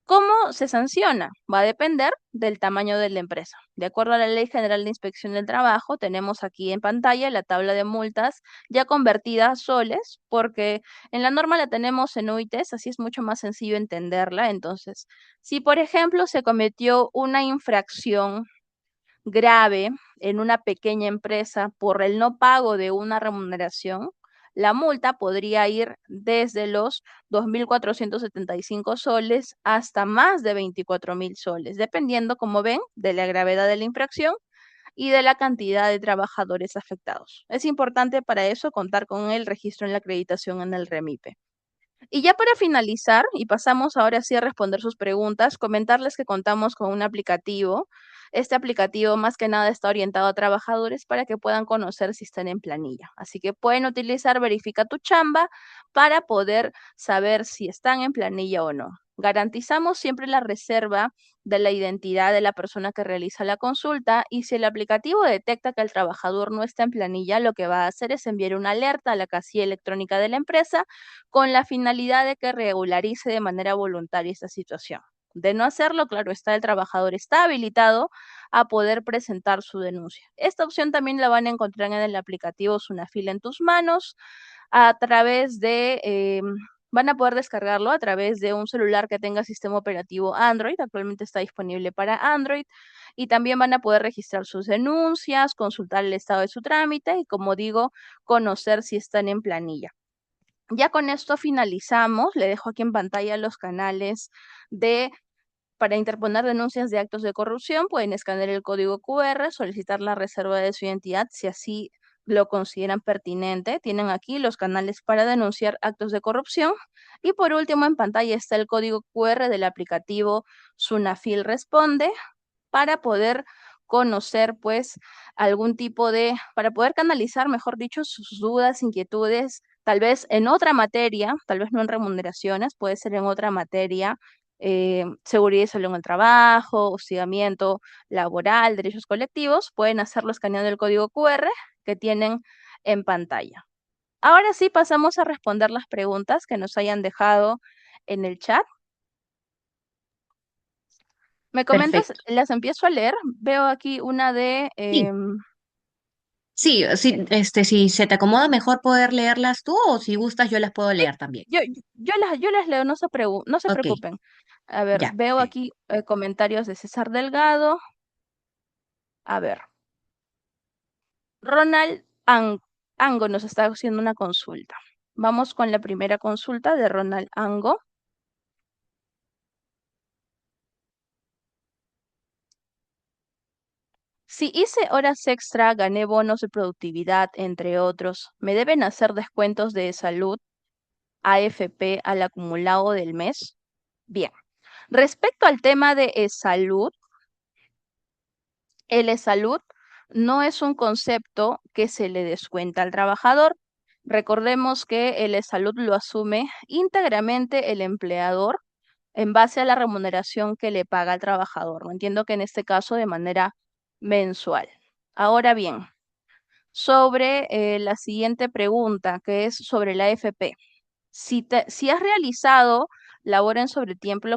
¿Cómo se sanciona? Va a depender del tamaño de la empresa. De acuerdo a la Ley General de Inspección del Trabajo, tenemos aquí en pantalla la tabla de multas ya convertida a soles, porque en la norma la tenemos en UITs, así es mucho más sencillo entenderla. Entonces, si por ejemplo se cometió una infracción grave en una pequeña empresa por el no pago de una remuneración, la multa podría ir desde los 2.475 soles hasta más de 24.000 soles, dependiendo, como ven, de la gravedad de la infracción y de la cantidad de trabajadores afectados. Es importante para eso contar con el registro en la acreditación en el REMIPE. Y ya para finalizar, y pasamos ahora sí a responder sus preguntas, comentarles que contamos con un aplicativo. Este aplicativo más que nada está orientado a trabajadores para que puedan conocer si están en planilla. Así que pueden utilizar Verifica tu chamba para poder saber si están en planilla o no. Garantizamos siempre la reserva de la identidad de la persona que realiza la consulta y si el aplicativo detecta que el trabajador no está en planilla, lo que va a hacer es enviar una alerta a la casilla electrónica de la empresa con la finalidad de que regularice de manera voluntaria esta situación. De no hacerlo, claro está, el trabajador está habilitado a poder presentar su denuncia. Esta opción también la van a encontrar en el aplicativo Sunafil en tus manos a través de, van a poder descargarlo a través de un celular que tenga sistema operativo Android. Actualmente está disponible para Android. Y también van a poder registrar sus denuncias, consultar el estado de su trámite y, como digo, conocer si están en planilla. Ya con esto finalizamos. Le dejo aquí en pantalla los canales de para interponer denuncias de actos de corrupción. Pueden escanear el código QR, solicitar la reserva de su identidad si así lo consideran pertinente. Tienen aquí los canales para denunciar actos de corrupción. Y por último, en pantalla está el código QR del aplicativo Sunafil Responde para poder conocer pues algún tipo de, para poder canalizar, mejor dicho, sus dudas, inquietudes, tal vez en otra materia, tal vez no en remuneraciones, puede ser en otra materia, seguridad y salud en el trabajo, hostigamiento laboral, derechos colectivos, pueden hacerlo escaneando el código QR que tienen en pantalla. Ahora sí pasamos a responder las preguntas que nos hayan dejado en el chat. ¿Me comentas? Perfecto. Las empiezo a leer. Veo aquí una de... Sí, sí, sí, si se te acomoda mejor poder leerlas tú o si gustas yo las puedo sí, leer también. yo las leo, no se Ok, preocupen. A ver, ya. veo aquí comentarios de César Delgado. A ver, Ronald Ango nos está haciendo una consulta. Vamos con la primera consulta de Ronald Ango. Si hice horas extra, gané bonos de productividad, entre otros, ¿me deben hacer descuentos de salud, AFP al acumulado del mes? Bien. Respecto al tema de salud, el salud no es un concepto que se le descuenta al trabajador. Recordemos que el salud lo asume íntegramente el empleador en base a la remuneración que le paga al trabajador. No entiendo que en este caso de manera mensual. Ahora bien, sobre la siguiente pregunta, que es sobre la AFP. Si has realizado labor en sobretiempo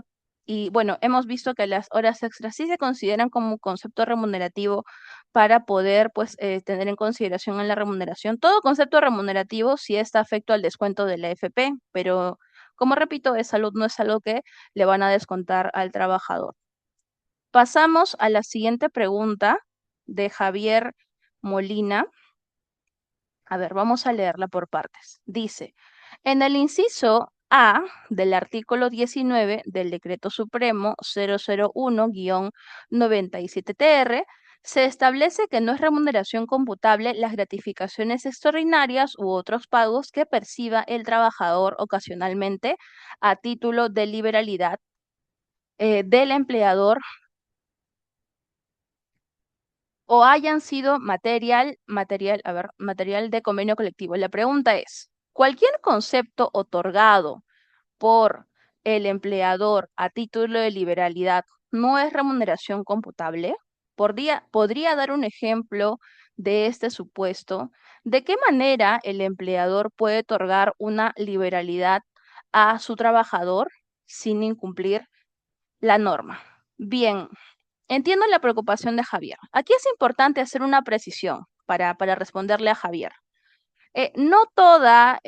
y bueno, hemos visto que las horas extras sí se consideran como un concepto remunerativo para poder pues tener en consideración en la remuneración. Todo concepto remunerativo sí está afecto al descuento de la AFP, pero como repito, de salud no es algo que le van a descontar al trabajador. Pasamos a la siguiente pregunta de Javier Molina. A ver, vamos a leerla por partes. Dice, en el inciso A del artículo 19 del Decreto Supremo 001-97-TR, se establece que no es remuneración computable las gratificaciones extraordinarias u otros pagos que perciba el trabajador ocasionalmente a título de liberalidad del empleador o hayan sido material de convenio colectivo. La pregunta es, ¿cualquier concepto otorgado por el empleador a título de liberalidad no es remuneración computable? ¿Podría dar un ejemplo de este supuesto? ¿De qué manera el empleador puede otorgar una liberalidad a su trabajador sin incumplir la norma? Bien, entiendo la preocupación de Javier. Aquí es importante hacer una precisión para responderle a Javier. No toda,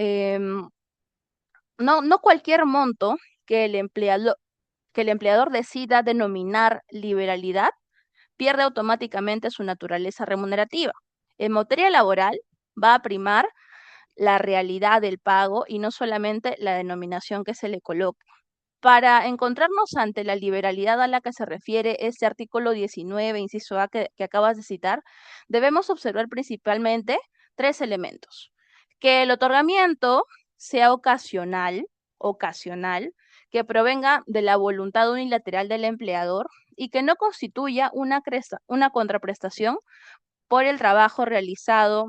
no cualquier monto que el empleador decida denominar liberalidad pierde automáticamente su naturaleza remunerativa. En materia laboral va a primar la realidad del pago y no solamente la denominación que se le coloque. Para encontrarnos ante la liberalidad a la que se refiere este artículo 19, inciso A, que acabas de citar, debemos observar principalmente tres elementos. Que el otorgamiento sea ocasional, que provenga de la voluntad unilateral del empleador y que no constituya una contraprestación por el trabajo realizado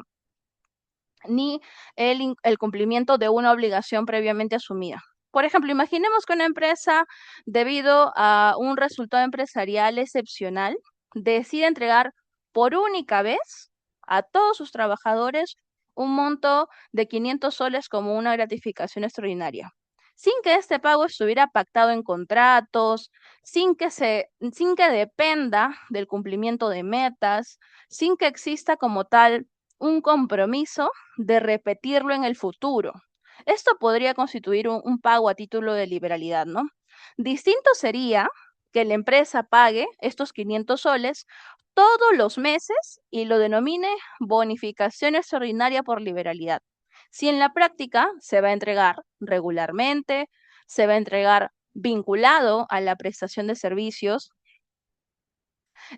ni el cumplimiento de una obligación previamente asumida. Por ejemplo, imaginemos que una empresa, debido a un resultado empresarial excepcional, decide entregar por única vez a todos sus trabajadores un monto de 500 soles como una gratificación extraordinaria. sin que este pago estuviera pactado en contratos, sin que dependa del cumplimiento de metas, sin que exista como tal un compromiso de repetirlo en el futuro. Esto podría constituir un pago a título de liberalidad, ¿no? Distinto sería que la empresa pague estos 500 soles todos los meses y lo denomine bonificación extraordinaria por liberalidad. Si en la práctica se va a entregar regularmente, se va a entregar vinculado a la prestación de servicios,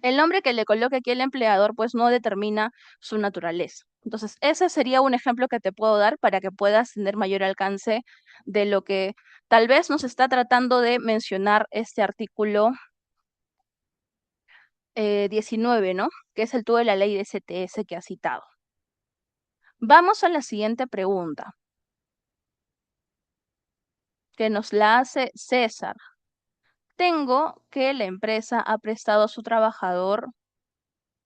el nombre que le coloque aquí el empleador pues no determina su naturaleza. Entonces, ese sería un ejemplo que te puedo dar para que puedas tener mayor alcance de lo que tal vez nos está tratando de mencionar este artículo 19, ¿no? Que es el todo de la ley de CTS que ha citado. Vamos a la siguiente pregunta, que nos la hace César. Tengo que la empresa ha prestado a su trabajador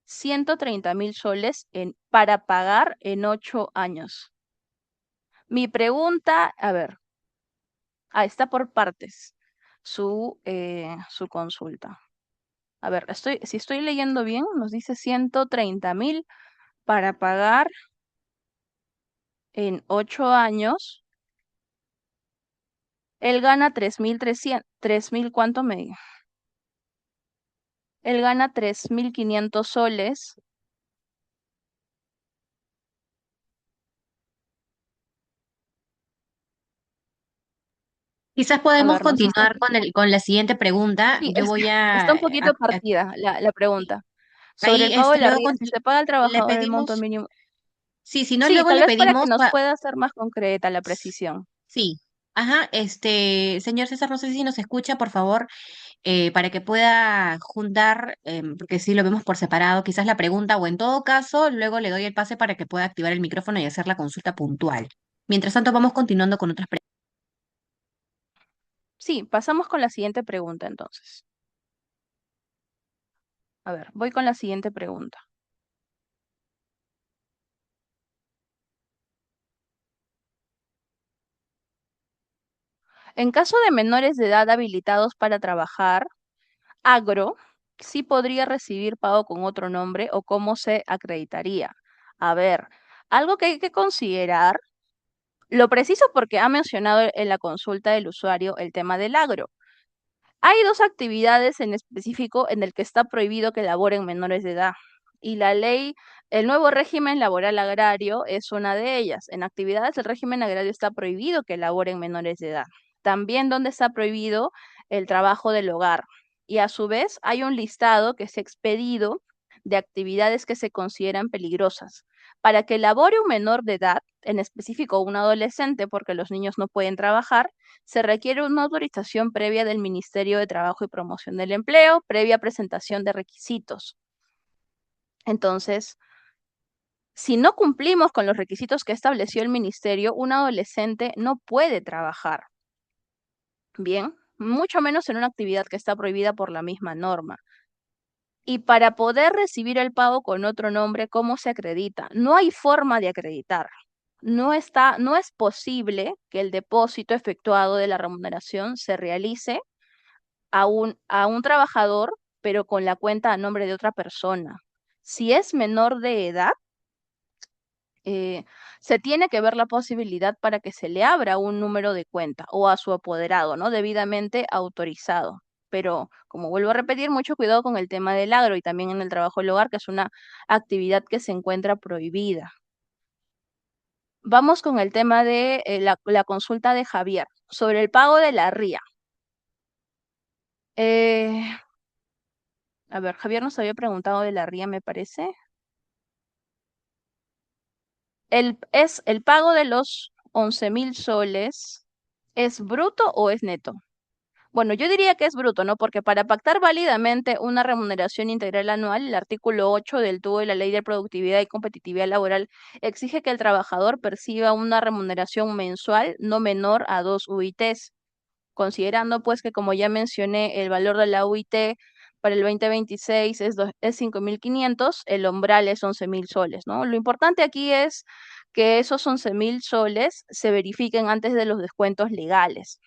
130.000 soles para pagar en 8 años. Mi pregunta, a ver, está por partes su consulta. A ver, si estoy leyendo bien, nos dice 130.000 para pagar en 8 años. Él gana 3.300, 3.000, ¿cuánto me dijo? Él gana 3.500 soles. Quizás A podemos ver, nos está, continuar con la siguiente pregunta. sí, Yo voy está un poquito partida la pregunta. Sobre ahí, el pago de la luego RIA, si se paga al le trabajador el monto pedimos, mínimo. sí, si no, Sí, luego tal le vez para que pedimos, nos pueda ser más concreta la precisión. sí, ajá, señor César, no sé si nos escucha, por favor, para que pueda juntar, porque sí lo vemos por separado, quizás la pregunta, o en todo caso, luego le doy el pase para que pueda activar el micrófono y hacer la consulta puntual. Mientras tanto, vamos continuando con otras preguntas. Sí, pasamos con la siguiente pregunta entonces. A ver, voy con la siguiente pregunta. En caso de menores de edad habilitados para trabajar, agro, sí podría recibir pago con otro nombre o cómo se acreditaría. A ver, algo que hay que considerar, lo preciso porque ha mencionado en la consulta del usuario el tema del agro. Hay dos actividades en específico en el que está prohibido que laboren menores de edad. Y la ley, el nuevo régimen laboral agrario es una de ellas. En actividades del régimen agrario está prohibido que laboren menores de edad. También donde está prohibido el trabajo del hogar. Y a su vez hay un listado que se ha expedido de actividades que se consideran peligrosas. Para que labore un menor de edad, en específico un adolescente, porque los niños no pueden trabajar, se requiere una autorización previa del Ministerio de Trabajo y Promoción del Empleo, previa presentación de requisitos. Entonces, si no cumplimos con los requisitos que estableció el ministerio, un adolescente no puede trabajar. Bien, mucho menos en una actividad que está prohibida por la misma norma. Y para poder recibir el pago con otro nombre, ¿cómo se acredita? No hay forma de acreditar. No es posible que el depósito efectuado de la remuneración se realice a un trabajador, pero con la cuenta a nombre de otra persona. Si es menor de edad, eh, se tiene que ver la posibilidad para que se le abra un número de cuenta o a su apoderado, ¿no? Debidamente autorizado. Pero, como vuelvo a repetir, mucho cuidado con el tema del agro y también en el trabajo del hogar, que es una actividad que se encuentra prohibida. Vamos con el tema de la consulta de Javier sobre el pago de la RIA. Eh, a ver, Javier nos había preguntado de la RIA, me parece. Es el pago de los 11.000 soles, ¿es bruto o es neto? Bueno, yo diría que es bruto, ¿no? Porque para pactar válidamente una remuneración integral anual, el artículo 8 del TUO de la Ley de Productividad y Competitividad Laboral exige que el trabajador perciba una remuneración mensual no menor a 2 UITs, considerando pues que como ya mencioné, el valor de la UIT para el 2026 es 5.500, el umbral es 11.000 soles, ¿no? Lo importante aquí es que esos 11.000 soles se verifiquen antes de los descuentos legales.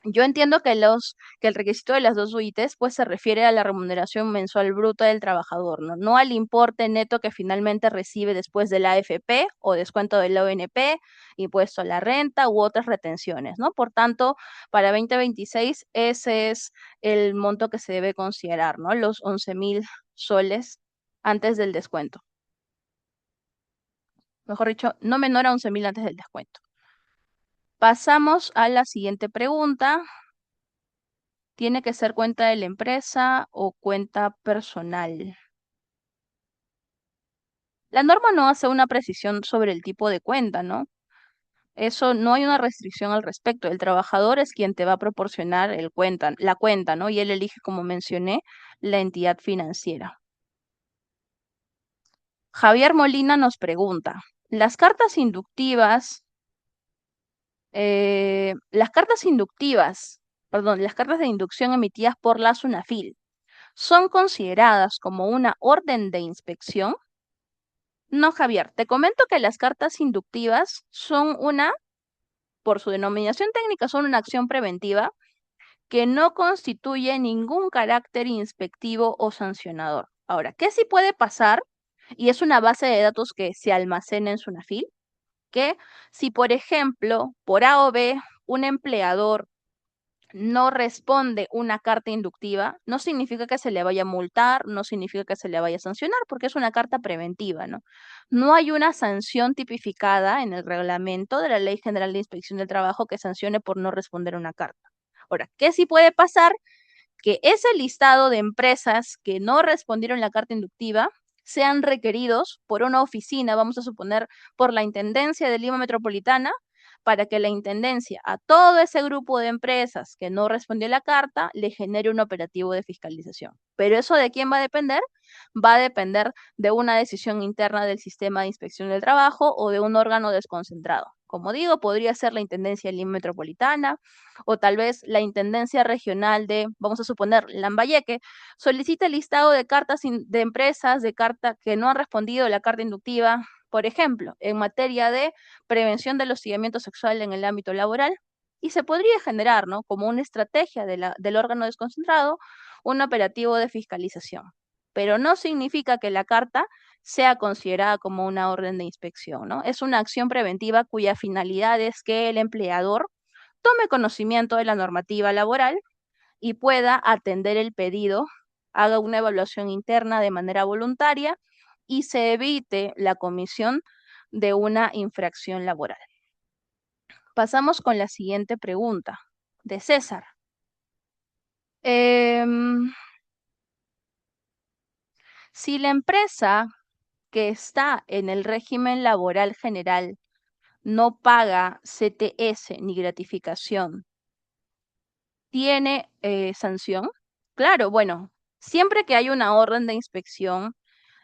Yo entiendo que el requisito de las dos UITs pues se refiere a la remuneración mensual bruta del trabajador, ¿no? No al importe neto que finalmente recibe después de la AFP o descuento del ONP, impuesto a la renta u otras retenciones, ¿no? Por tanto, para 2026 ese es el monto que se debe considerar, ¿no? Los 11.000 soles antes del descuento. Mejor dicho, no menor a 11.000 antes del descuento. Pasamos a la siguiente pregunta. ¿Tiene que ser cuenta de la empresa o cuenta personal? La norma no hace una precisión sobre el tipo de cuenta, ¿no? Eso no hay una restricción al respecto. El trabajador es quien te va a proporcionar la cuenta, ¿no? Y él elige, como mencioné, la entidad financiera. Javier Molina nos pregunta, las cartas inductivas, perdón, las cartas de inducción emitidas por la SUNAFIL, ¿son consideradas como una orden de inspección? No, Javier, te comento que las cartas inductivas son por su denominación técnica, son una acción preventiva que no constituye ningún carácter inspectivo o sancionador. Ahora, ¿qué sí puede pasar? Y es una base de datos que se almacena en Sunafil, que si, por ejemplo, por A o B, un empleador no responde una carta inductiva, no significa que se le vaya a multar, no significa que se le vaya a sancionar, porque es una carta preventiva, ¿no? No hay una sanción tipificada en el reglamento de la Ley General de Inspección del Trabajo que sancione por no responder una carta. Ahora, ¿qué sí puede pasar? Que ese listado de empresas que no respondieron la carta inductiva sean requeridos por una oficina, vamos a suponer, por la Intendencia de Lima Metropolitana, para que la Intendencia a todo ese grupo de empresas que no respondió la carta le genere un operativo de fiscalización. Pero eso de quién va a depender? Va a depender de una decisión interna del sistema de inspección del trabajo o de un órgano desconcentrado. Como digo, podría ser la Intendencia de Lima Metropolitana, o tal vez la Intendencia Regional de, vamos a suponer, Lambayeque, solicita el listado de cartas de empresas de carta que no han respondido la carta inductiva, por ejemplo, en materia de prevención del hostigamiento sexual en el ámbito laboral, y se podría generar, ¿no? Como una estrategia del órgano desconcentrado, un operativo de fiscalización. Pero no significa que la carta sea considerada como una orden de inspección, ¿no? Es una acción preventiva cuya finalidad es que el empleador tome conocimiento de la normativa laboral y pueda atender el pedido, haga una evaluación interna de manera voluntaria y se evite la comisión de una infracción laboral. Pasamos con la siguiente pregunta de César. Si la empresa que está en el régimen laboral general no paga CTS ni gratificación, ¿tiene sanción? Claro, bueno, siempre que hay una orden de inspección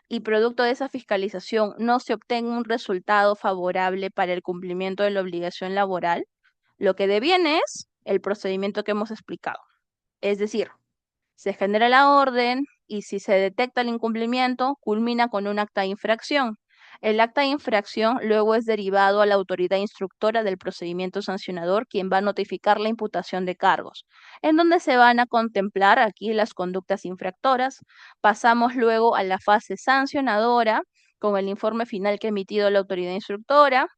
y producto de esa fiscalización no se obtenga un resultado favorable para el cumplimiento de la obligación laboral, lo que deviene es el procedimiento que hemos explicado. Es decir, se genera la orden y si se detecta el incumplimiento, culmina con un acta de infracción. El acta de infracción luego es derivado a la autoridad instructora del procedimiento sancionador, quien va a notificar la imputación de cargos, en donde se van a contemplar aquí las conductas infractoras. Pasamos luego a la fase sancionadora con el informe final que ha emitido la autoridad instructora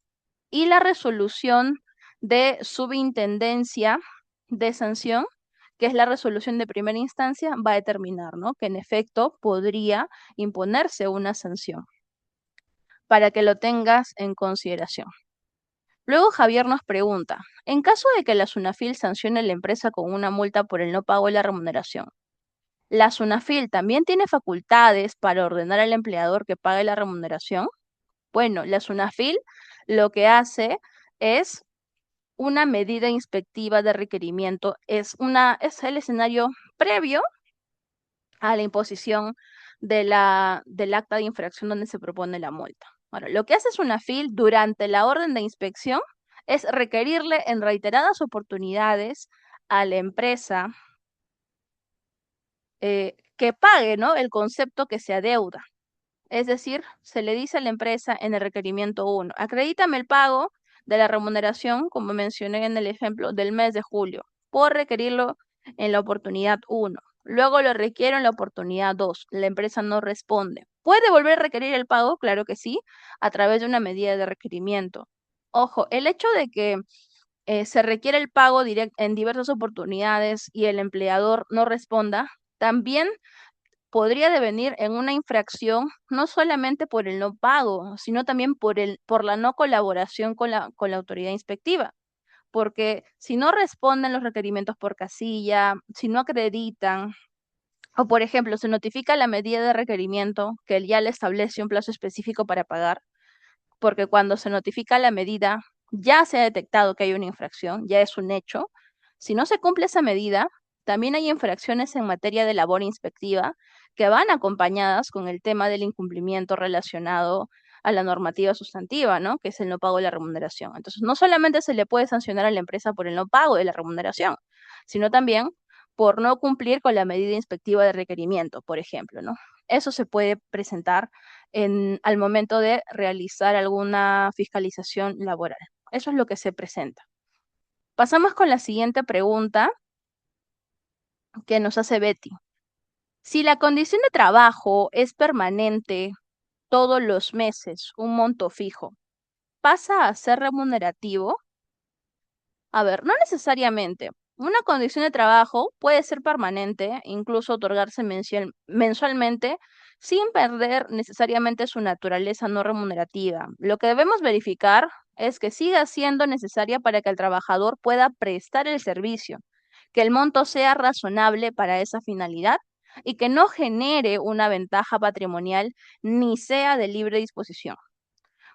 y la resolución de subintendencia de sanción, que es la resolución de primera instancia, va a determinar, ¿no? Que en efecto podría imponerse una sanción para que lo tengas en consideración. Luego Javier nos pregunta, en caso de que la SUNAFIL sancione a la empresa con una multa por el no pago de la remuneración, ¿la SUNAFIL también tiene facultades para ordenar al empleador que pague la remuneración? Bueno, la SUNAFIL lo que hace es una medida inspectiva de requerimiento, es el escenario previo a la imposición del acta de infracción donde se propone la multa. Ahora, lo que hace SUNAFIL durante la orden de inspección es requerirle en reiteradas oportunidades a la empresa que pague, ¿no? El concepto que se adeuda. Es decir, se le dice a la empresa en el requerimiento 1, acredítame el pago de la remuneración, como mencioné en el ejemplo del mes de julio. Puedo requerirlo en la oportunidad 1. Luego lo requiero en la oportunidad 2. La empresa no responde. ¿Puede volver a requerir el pago? Claro que sí, a través de una medida de requerimiento. Ojo, el hecho de que se requiere el pago en diversas oportunidades y el empleador no responda, también podría devenir en una infracción no solamente por el no pago, sino también por la no colaboración con la autoridad inspectiva. Porque si no responden los requerimientos por casilla, si no acreditan, o por ejemplo, se notifica la medida de requerimiento que ya le establece un plazo específico para pagar, porque cuando se notifica la medida, ya se ha detectado que hay una infracción, ya es un hecho. Si no se cumple esa medida, también hay infracciones en materia de labor inspectiva que van acompañadas con el tema del incumplimiento relacionado a la normativa sustantiva, ¿no? Que es el no pago de la remuneración. Entonces, no solamente se le puede sancionar a la empresa por el no pago de la remuneración, sino también por no cumplir con la medida inspectiva de requerimiento, por ejemplo, ¿no? Eso se puede presentar al momento de realizar alguna fiscalización laboral. Eso es lo que se presenta. Pasamos con la siguiente pregunta que nos hace Betty. Si la condición de trabajo es permanente todos los meses, un monto fijo, ¿pasa a ser remunerativo? A ver, no necesariamente. Una condición de trabajo puede ser permanente, incluso otorgarse mensualmente, sin perder necesariamente su naturaleza no remunerativa. Lo que debemos verificar es que siga siendo necesaria para que el trabajador pueda prestar el servicio, que el monto sea razonable para esa finalidad y que no genere una ventaja patrimonial ni sea de libre disposición.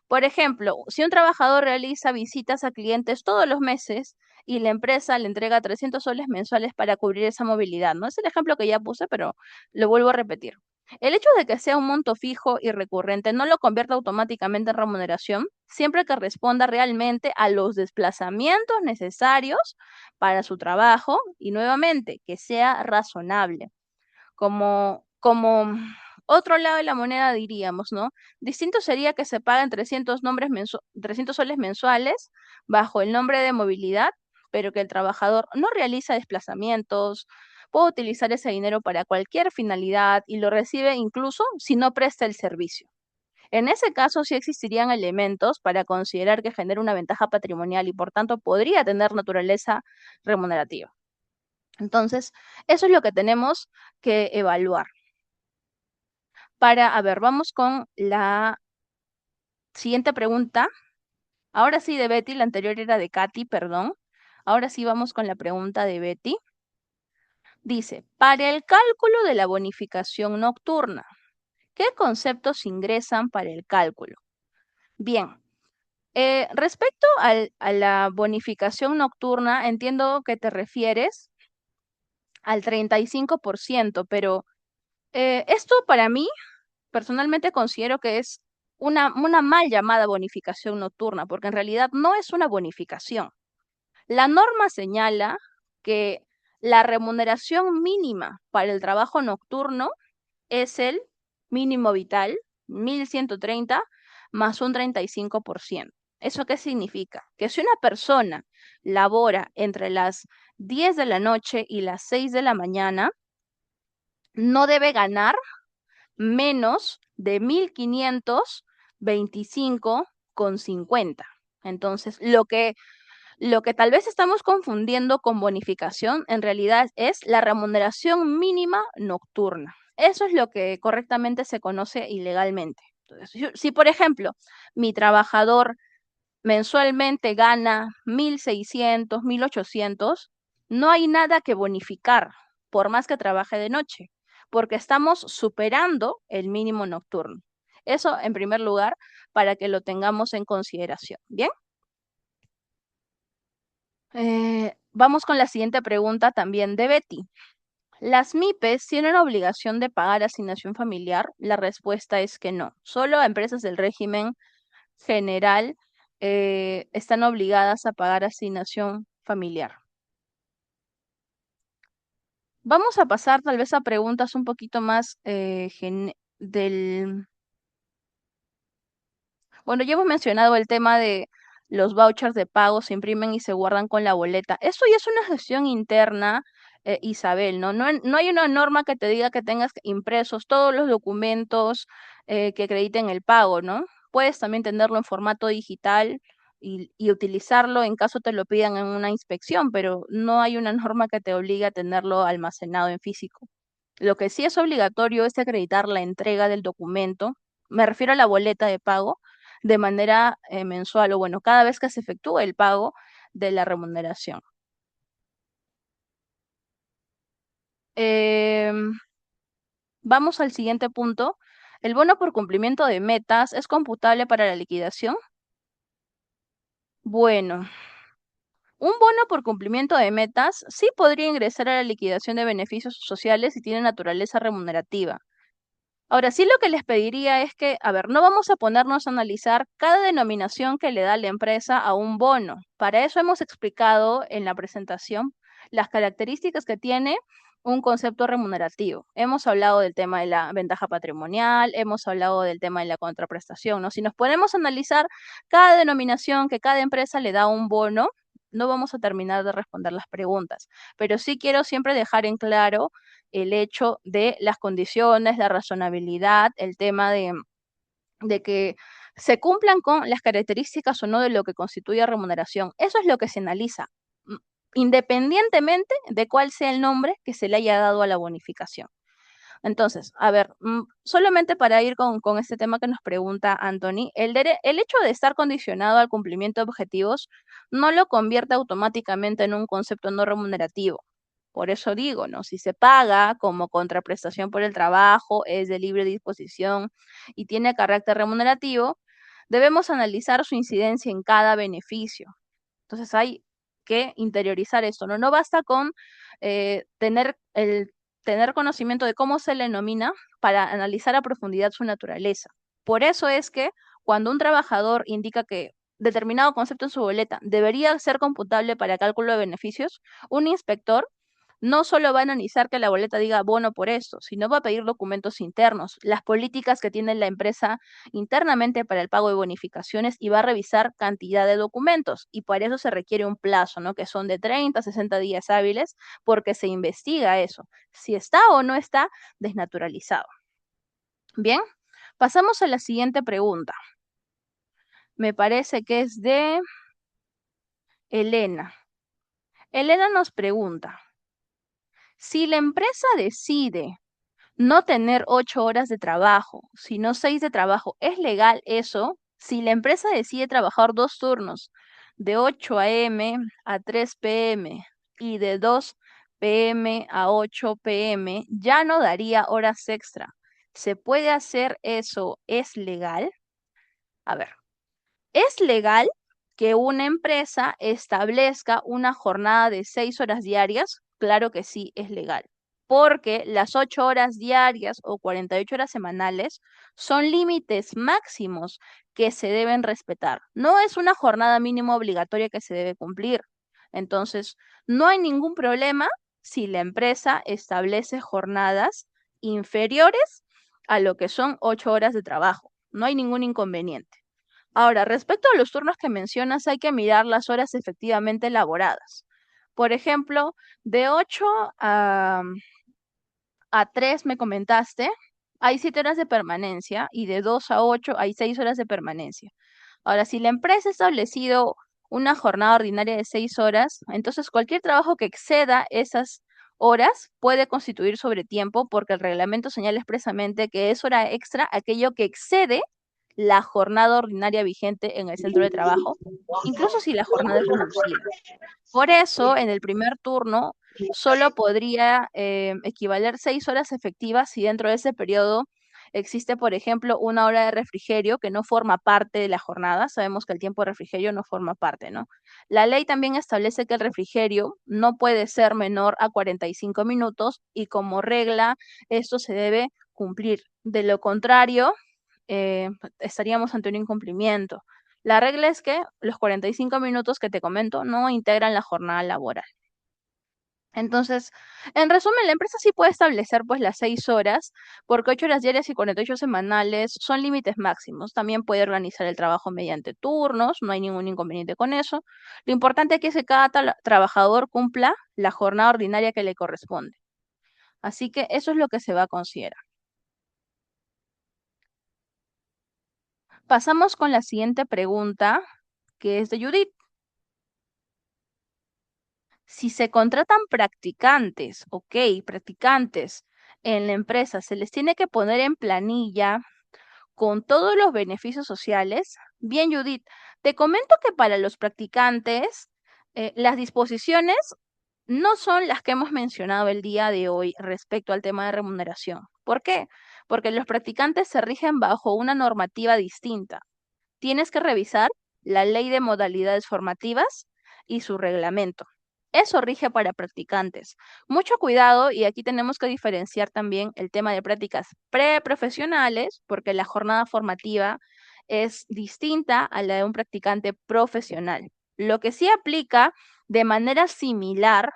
Por ejemplo, si un trabajador realiza visitas a clientes todos los meses y la empresa le entrega 300 soles mensuales para cubrir esa movilidad, ¿no? Es el ejemplo que ya puse, pero lo vuelvo a repetir. El hecho de que sea un monto fijo y recurrente no lo convierte automáticamente en remuneración, siempre que responda realmente a los desplazamientos necesarios para su trabajo y nuevamente que sea razonable. Como otro lado de la moneda diríamos, ¿no? Distinto sería que se paguen 300 soles mensuales bajo el nombre de movilidad, pero que el trabajador no realiza desplazamientos, puede utilizar ese dinero para cualquier finalidad y lo recibe incluso si no presta el servicio. En ese caso, sí existirían elementos para considerar que genera una ventaja patrimonial y por tanto podría tener naturaleza remunerativa. Entonces, eso es lo que tenemos que evaluar. A ver, vamos con la siguiente pregunta. Ahora sí de Betty, la anterior era de Katy, perdón. Ahora sí vamos con la pregunta de Betty. Dice, para el cálculo de la bonificación nocturna, ¿qué conceptos ingresan para el cálculo? Bien, respecto a la bonificación nocturna, entiendo que te refieres al 35%, pero esto para mí personalmente considero que es una mal llamada bonificación nocturna, porque en realidad no es una bonificación. La norma señala que la remuneración mínima para el trabajo nocturno es el mínimo vital, 1.130 más un 35%. ¿Eso qué significa? Que si una persona labora entre las 10 de la noche y las 6 de la mañana, no debe ganar menos de 1.525,50. Entonces, lo que tal vez estamos confundiendo con bonificación en realidad es la remuneración mínima nocturna. Eso es lo que correctamente se conoce ilegalmente. Entonces, si por ejemplo mi trabajador mensualmente gana 1.600, 1.800, no hay nada que bonificar, por más que trabaje de noche, porque estamos superando el mínimo nocturno. Eso en primer lugar, para que lo tengamos en consideración. Bien. Vamos con la siguiente pregunta también de Betty. ¿Las MIPES tienen obligación de pagar asignación familiar? La respuesta es que no. Solo a empresas del régimen general están obligadas a pagar asignación familiar. Vamos a pasar tal vez a preguntas un poquito más del Bueno, ya hemos mencionado el tema de los vouchers de pago se imprimen y se guardan con la boleta. Eso ya es una gestión interna, Isabel, ¿no? No hay una norma que te diga que tengas impresos todos los documentos que acrediten el pago, ¿no? Puedes también tenerlo en formato digital y utilizarlo en caso te lo pidan en una inspección, pero no hay una norma que te obligue a tenerlo almacenado en físico. Lo que sí es obligatorio es acreditar la entrega del documento, me refiero a la boleta de pago, de manera mensual o bueno, cada vez que se efectúe el pago de la remuneración. Em, Vamos al siguiente punto. ¿El bono por cumplimiento de metas es computable para la liquidación? Bueno, un bono por cumplimiento de metas sí podría ingresar a la liquidación de beneficios sociales si tiene naturaleza remunerativa. Ahora, sí lo que les pediría es que, a ver, no vamos a ponernos a analizar cada denominación que le da la empresa a un bono. Para eso hemos explicado en la presentación las características que tiene un concepto remunerativo. Hemos hablado del tema de la ventaja patrimonial, hemos hablado del tema de la contraprestación, ¿no? Si nos ponemos a analizar cada denominación que cada empresa le da a un bono, no vamos a terminar de responder las preguntas, pero sí quiero siempre dejar en claro el hecho de las condiciones, la razonabilidad, el tema de que se cumplan con las características o no de lo que constituye remuneración. Eso es lo que se analiza, mm, independientemente de cuál sea el nombre que se le haya dado a la bonificación. Entonces, a ver, solamente para ir con este tema que nos pregunta Anthony, el hecho de estar condicionado al cumplimiento de objetivos no lo convierte automáticamente en un concepto no remunerativo. Por eso digo, ¿no? Si se paga como contraprestación por el trabajo, es de libre disposición y tiene carácter remunerativo, debemos analizar su incidencia en cada beneficio. Entonces hay que interiorizar esto, ¿no? No basta con tener conocimiento de cómo se le denomina para analizar a profundidad su naturaleza. Por eso es que cuando un trabajador indica que determinado concepto en su boleta debería ser computable para cálculo de beneficios, un inspector no solo va a analizar que la boleta diga bono por esto, sino va a pedir documentos internos, las políticas que tiene la empresa internamente para el pago de bonificaciones y va a revisar cantidad de documentos. Y para eso se requiere un plazo, ¿no? Que son de 30 a 60 días hábiles, porque se investiga eso, si está o no está desnaturalizado. Bien, pasamos a la siguiente pregunta. Me parece que es de Elena. Elena nos pregunta, si la empresa decide no tener 8 horas de trabajo, sino 6 de trabajo. ¿Es legal eso? Si la empresa decide trabajar 2 turnos, de 8 a.m. a 3 p.m. y de 2 p.m. a 8 p.m., ya no daría horas extra. ¿Se puede hacer eso? ¿Es legal? A ver, ¿es legal que una empresa establezca una jornada de 6 horas diarias? Claro que sí, es legal, porque las 8 horas diarias o 48 horas semanales son límites máximos que se deben respetar. No es una jornada mínima obligatoria que se debe cumplir. Entonces, no hay ningún problema si la empresa establece jornadas inferiores a lo que son 8 horas de trabajo. No hay ningún inconveniente. Ahora, respecto a los turnos que mencionas, hay que mirar las horas efectivamente laboradas. Por ejemplo, de 8 a 3 me comentaste, hay 7 horas de permanencia y de 2 a 8 hay 6 horas de permanencia. Ahora, si la empresa ha establecido una jornada ordinaria de 6 horas, entonces cualquier trabajo que exceda esas horas puede constituir sobretiempo porque el reglamento señala expresamente que es hora extra aquello que excede la jornada ordinaria vigente en el centro de trabajo, incluso si la jornada es reducida. Por eso, en el primer turno, solo podría equivaler 6 horas efectivas si dentro de ese periodo existe, por ejemplo, una hora de refrigerio que no forma parte de la jornada. Sabemos que el tiempo de refrigerio no forma parte, ¿no? La ley también establece que el refrigerio no puede ser menor a 45 minutos y como regla esto se debe cumplir. De lo contrario, estaríamos ante un incumplimiento. La regla es que los 45 minutos que te comento no integran la jornada laboral. Entonces, en resumen, la empresa sí puede establecer pues las 6 horas, porque 8 horas diarias y 48 semanales son límites máximos. También puede organizar el trabajo mediante turnos, no hay ningún inconveniente con eso. Lo importante aquí es que cada trabajador cumpla la jornada ordinaria que le corresponde. Así que eso es lo que se va a considerar. Pasamos con la siguiente pregunta, que es de Judith. Si se contratan practicantes, ok, practicantes en la empresa, se les tiene que poner en planilla con todos los beneficios sociales. Bien, Judith, te comento que para los practicantes, las disposiciones no son las que hemos mencionado el día de hoy respecto al tema de remuneración. ¿Por qué? Porque los practicantes se rigen bajo una normativa distinta. Tienes que revisar la ley de modalidades formativas y su reglamento. Eso rige para practicantes. Mucho cuidado, y aquí tenemos que diferenciar también el tema de prácticas preprofesionales, porque la jornada formativa es distinta a la de un practicante profesional. Lo que sí aplica de manera similar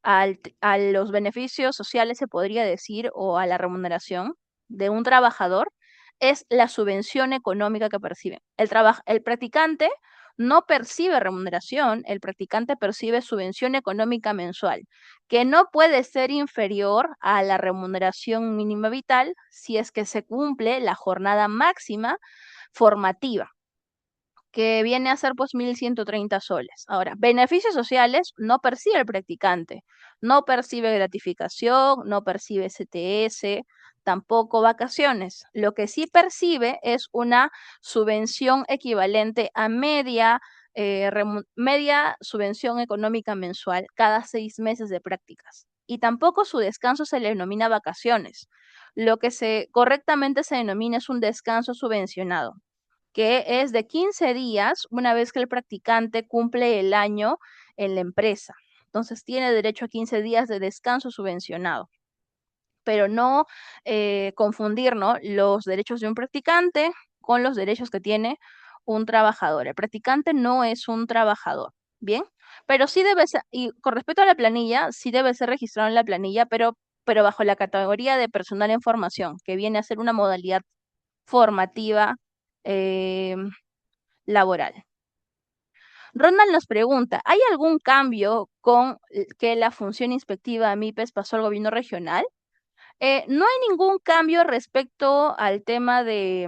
a los beneficios sociales, se podría decir, o a la remuneración de un trabajador, es la subvención económica que percibe. El practicante no percibe remuneración, el practicante percibe subvención económica mensual, que no puede ser inferior a la remuneración mínima vital si es que se cumple la jornada máxima formativa, que viene a ser pues 1.130 soles. Ahora, beneficios sociales no percibe el practicante, no percibe gratificación, no percibe CTS, tampoco vacaciones. Lo que sí percibe es una subvención equivalente a media subvención económica mensual cada 6 meses de prácticas. Y tampoco su descanso se le denomina vacaciones. Lo que correctamente se denomina es un descanso subvencionado, que es de 15 días una vez que el practicante cumple el año en la empresa. Entonces tiene derecho a 15 días de descanso subvencionado, pero no confundir, ¿no?, los derechos de un practicante con los derechos que tiene un trabajador. El practicante no es un trabajador, ¿bien? Pero sí debe ser, y con respecto a la planilla, sí debe ser registrado en la planilla, pero bajo la categoría de personal en formación, que viene a ser una modalidad formativa eh, laboral. Ronald nos pregunta, ¿hay algún cambio con que la función inspectiva MIPES pasó al gobierno regional? No hay ningún cambio respecto al tema de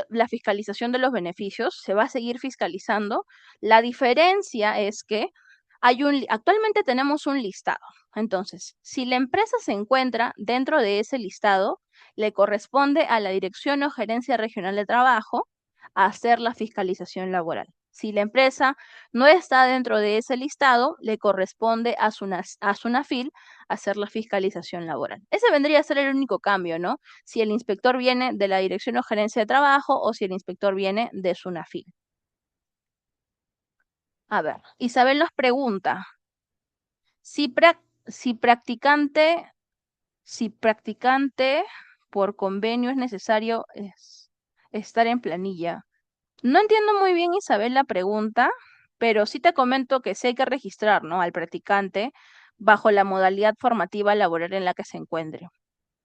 la fiscalización de los beneficios. Se va a seguir fiscalizando. La diferencia es que actualmente tenemos un listado. Entonces, si la empresa se encuentra dentro de ese listado, le corresponde a la Dirección o Gerencia Regional de Trabajo hacer la fiscalización laboral. Si la empresa no está dentro de ese listado, le corresponde a SUNAFIL hacer la fiscalización laboral. Ese vendría a ser el único cambio, ¿no? Si el inspector viene de la Dirección o Gerencia de Trabajo o si el inspector viene de SUNAFIL. A ver, Isabel nos pregunta, si, si practicante, si practicante por convenio es necesario estar en planilla. No entiendo muy bien, Isabel, la pregunta, pero sí te comento que sí hay que registrar, ¿no?, al practicante bajo la modalidad formativa laboral en la que se encuentre.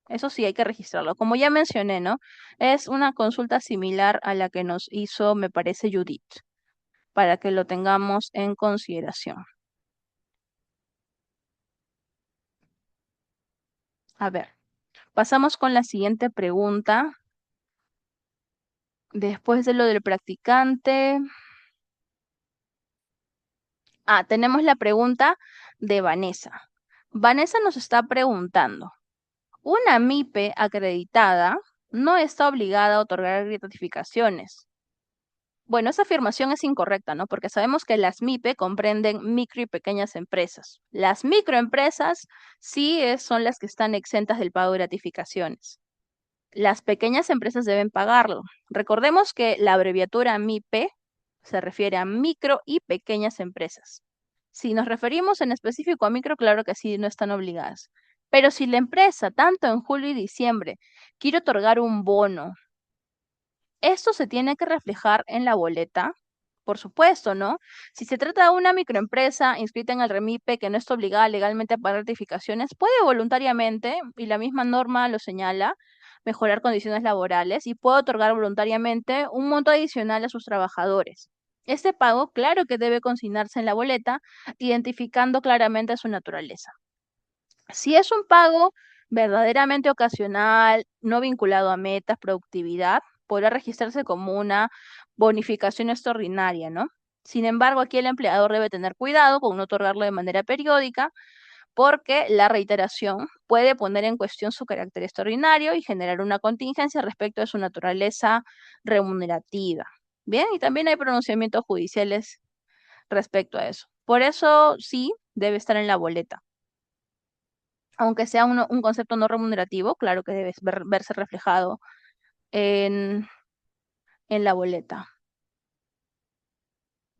Eso sí hay que registrarlo. Como ya mencioné, ¿no? Es una consulta similar a la que nos hizo, me parece, Judith, para que lo tengamos en consideración. A ver, pasamos con la siguiente pregunta. Después de lo del practicante. Tenemos la pregunta de Vanessa. Vanessa nos está preguntando, ¿una MIPE acreditada no está obligada a otorgar gratificaciones? Bueno, esa afirmación es incorrecta, ¿no? Porque sabemos que las MIPE comprenden micro y pequeñas empresas. Las microempresas sí son las que están exentas del pago de gratificaciones. Las pequeñas empresas deben pagarlo. Recordemos que la abreviatura MIPE se refiere a micro y pequeñas empresas. Si nos referimos en específico a micro, claro que sí, no están obligadas. Pero si la empresa, tanto en julio y diciembre, quiere otorgar un bono, esto se tiene que reflejar en la boleta Por supuesto, ¿no? Si se trata de una microempresa inscrita en el REMIPE que no está obligada legalmente a pagar rectificaciones, puede voluntariamente, y la misma norma lo señala, mejorar condiciones laborales y puede otorgar voluntariamente un monto adicional a sus trabajadores. Este pago, claro que debe consignarse en la boleta, identificando claramente su naturaleza. Si es un pago verdaderamente ocasional, no vinculado a metas, productividad, podrá registrarse como una bonificación extraordinaria, ¿no? Sin embargo, aquí el empleador debe tener cuidado con no otorgarlo de manera periódica, porque la reiteración puede poner en cuestión su carácter extraordinario y generar una contingencia respecto de su naturaleza remunerativa. Bien, y también hay pronunciamientos judiciales respecto a eso. Por eso sí debe estar en la boleta. Aunque sea un concepto no remunerativo, claro que debe verse reflejado en, en la boleta.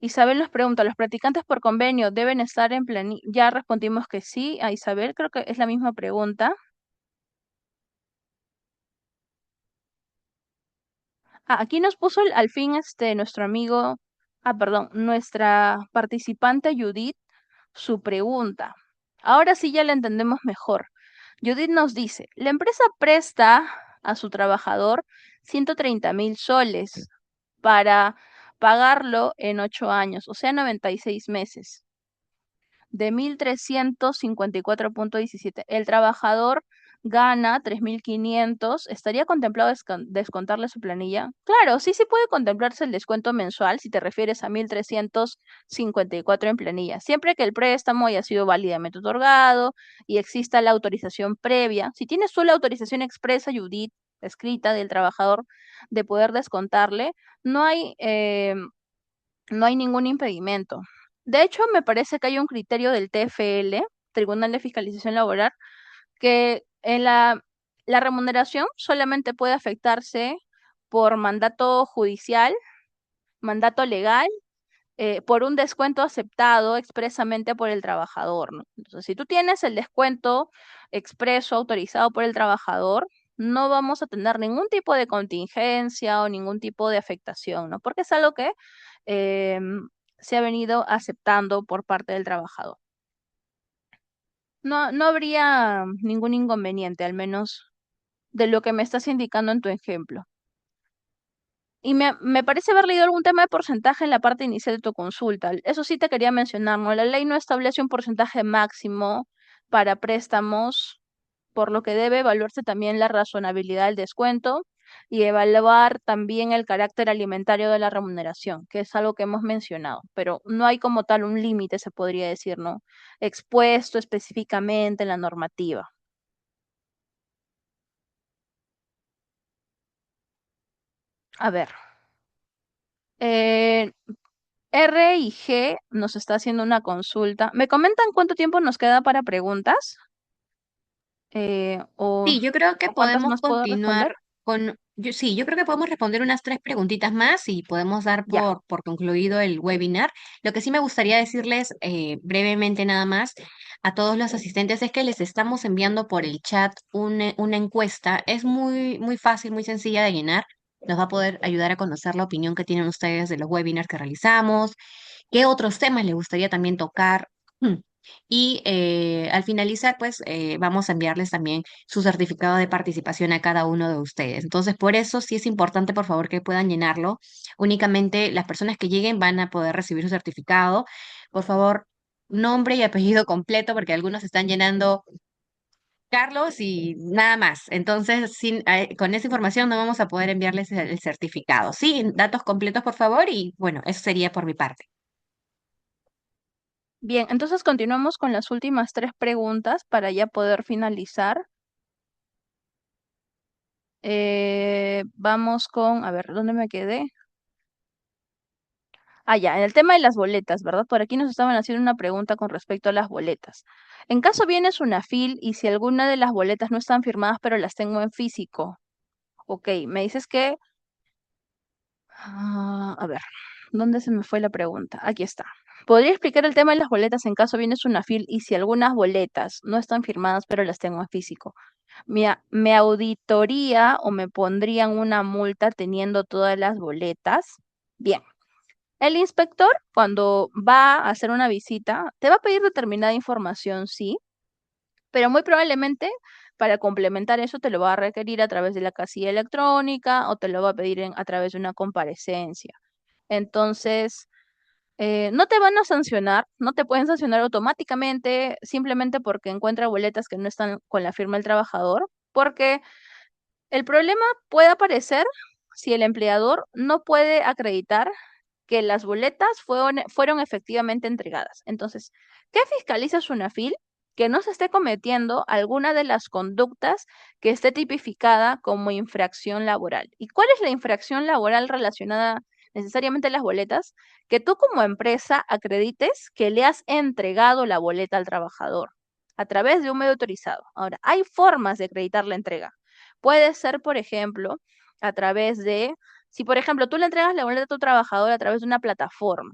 Isabel nos pregunta, ¿los practicantes por convenio deben estar en planilla? Ya respondimos que sí a Isabel, creo que es la misma pregunta. Aquí nos puso al fin nuestro amigo, perdón, nuestra participante Judith, su pregunta. Ahora sí ya la entendemos mejor. Judith nos dice, la empresa presta a su trabajador 130.000 soles para pagarlo en 8 años, o sea, 96 meses, de 1.354,17. El trabajador gana 3.500. ¿Estaría contemplado descontarle su planilla? Claro, sí, sí puede contemplarse el descuento mensual si te refieres a 1.354 en planilla, siempre que el préstamo haya sido válidamente otorgado y exista la autorización previa. Si tienes solo autorización expresa, Judith, escrita del trabajador, de poder descontarle, no hay, no hay ningún impedimento. De hecho, me parece que hay un criterio del TFL, Tribunal de Fiscalización Laboral, que en la remuneración solamente puede afectarse por mandato judicial, mandato legal, por un descuento aceptado expresamente por el trabajador, ¿no? Entonces, si tú tienes el descuento expreso autorizado por el trabajador, no vamos a tener ningún tipo de contingencia o ningún tipo de afectación, ¿no? Porque es algo que se ha venido aceptando por parte del trabajador. No, no habría ningún inconveniente, al menos de lo que me estás indicando en tu ejemplo. Y me parece haber leído algún tema de porcentaje en la parte inicial de tu consulta. Eso sí te quería mencionar, ¿no? La ley no establece un porcentaje máximo para préstamos, por lo que debe evaluarse también la razonabilidad del descuento y evaluar también el carácter alimentario de la remuneración, que es algo que hemos mencionado, pero no hay como tal un límite, se podría decir, ¿no? Expuesto específicamente en la normativa. A ver. eh, R y G nos está haciendo una consulta. ¿Me comentan cuánto tiempo nos queda para preguntas? Eh, o, Sí, yo creo que ¿O cuántas podemos más puedo responder? continuar con, sí, yo creo que podemos responder unas tres preguntitas más y podemos dar Ya. por concluido el webinar. Lo que sí me gustaría decirles brevemente nada más a todos los asistentes es que les estamos enviando por el chat una encuesta. Es muy, muy fácil, muy sencilla de llenar. Nos va a poder ayudar a conocer la opinión que tienen ustedes de los webinars que realizamos, qué otros temas les gustaría también tocar. Y al finalizar, pues vamos a enviarles también su certificado de participación a cada uno de ustedes. Entonces, por eso sí es importante, por favor, que puedan llenarlo. Únicamente las personas que lleguen van a poder recibir su certificado. Por favor, nombre y apellido completo, porque algunos están llenando Carlos y nada más. Entonces, con esa información no vamos a poder enviarles el certificado. Sí, datos completos, por favor, y bueno, eso sería por mi parte. Bien, entonces continuamos con las últimas tres preguntas para ya poder finalizar. Vamos con, a ver, ¿dónde me quedé? Ya, en el tema de las boletas, ¿verdad? Por aquí nos estaban haciendo una pregunta con respecto a las boletas. En caso vienes una FIL y si alguna de las boletas no están firmadas pero las tengo en físico. Ok, me dices que a ver, ¿dónde se me fue la pregunta? Aquí está. ¿Podría explicar el tema de las boletas en caso vienes una fil y si algunas boletas no están firmadas pero las tengo en físico? ¿Me auditoría o me pondrían una multa teniendo todas las boletas? Bien. El inspector, cuando va a hacer una visita, te va a pedir determinada información, sí, pero muy probablemente para complementar eso te lo va a requerir a través de la casilla electrónica o te lo va a pedir a través de una comparecencia. Entonces, no te van a sancionar, no te pueden sancionar automáticamente simplemente porque encuentra boletas que no están con la firma del trabajador, porque el problema puede aparecer si el empleador no puede acreditar que las boletas fueron efectivamente entregadas. Entonces, ¿qué fiscaliza Sunafil? Que no se esté cometiendo alguna de las conductas que esté tipificada como infracción laboral. ¿Y cuál es la infracción laboral relacionada necesariamente a las boletas? Que tú como empresa acredites que le has entregado la boleta al trabajador a través de un medio autorizado. Ahora, hay formas de acreditar la entrega. Puede ser, por ejemplo, a través de si, por ejemplo, tú le entregas la boleta a tu trabajador a través de una plataforma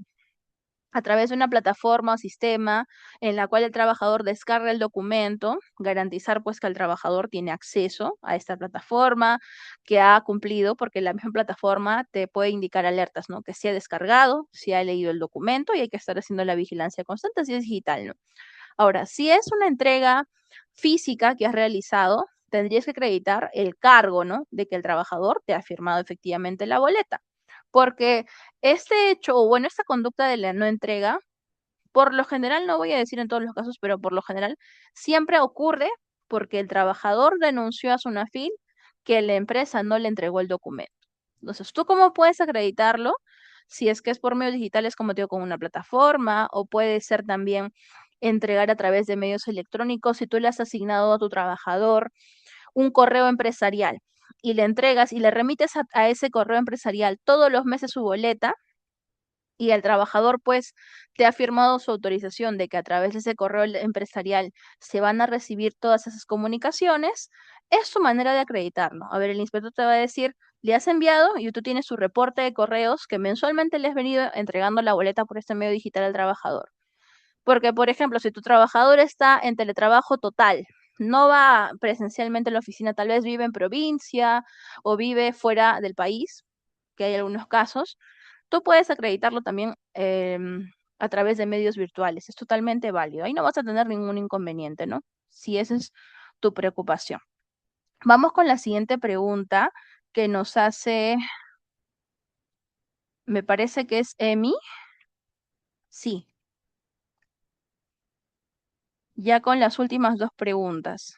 o sistema en la cual el trabajador descarga el documento, garantizar pues que el trabajador tiene acceso a esta plataforma, que ha cumplido, porque la misma plataforma te puede indicar alertas, ¿no? Que se ha descargado, si ha leído el documento y hay que estar haciendo la vigilancia constante si es digital, ¿no? Ahora, si es una entrega física que has realizado, tendrías que acreditar el cargo, ¿no? De que el trabajador te ha firmado efectivamente la boleta. Porque este hecho, o bueno, esta conducta de la no entrega, por lo general, no voy a decir en todos los casos, pero por lo general, siempre ocurre porque el trabajador denunció a Sunafil que la empresa no le entregó el documento. Entonces, ¿tú cómo puedes acreditarlo? Si es que es por medios digitales, como te digo, con una plataforma, o puede ser también entregar a través de medios electrónicos, si tú le has asignado a tu trabajador un correo empresarial y le entregas y le remites a ese correo empresarial todos los meses su boleta, y el trabajador pues te ha firmado su autorización de que a través de ese correo empresarial se van a recibir todas esas comunicaciones, es su manera de acreditarlo. A ver, el inspector te va a decir, le has enviado y tú tienes su reporte de correos que mensualmente le has venido entregando la boleta por este medio digital al trabajador. Porque, por ejemplo, si tu trabajador está en teletrabajo total, no va presencialmente a la oficina, tal vez vive en provincia o vive fuera del país, que hay algunos casos, tú puedes acreditarlo también a través de medios virtuales. Es totalmente válido. Ahí no vas a tener ningún inconveniente, ¿no? Si esa es tu preocupación. Vamos con la siguiente pregunta que nos hace, me parece que es Emi. Sí, ya con las últimas dos preguntas.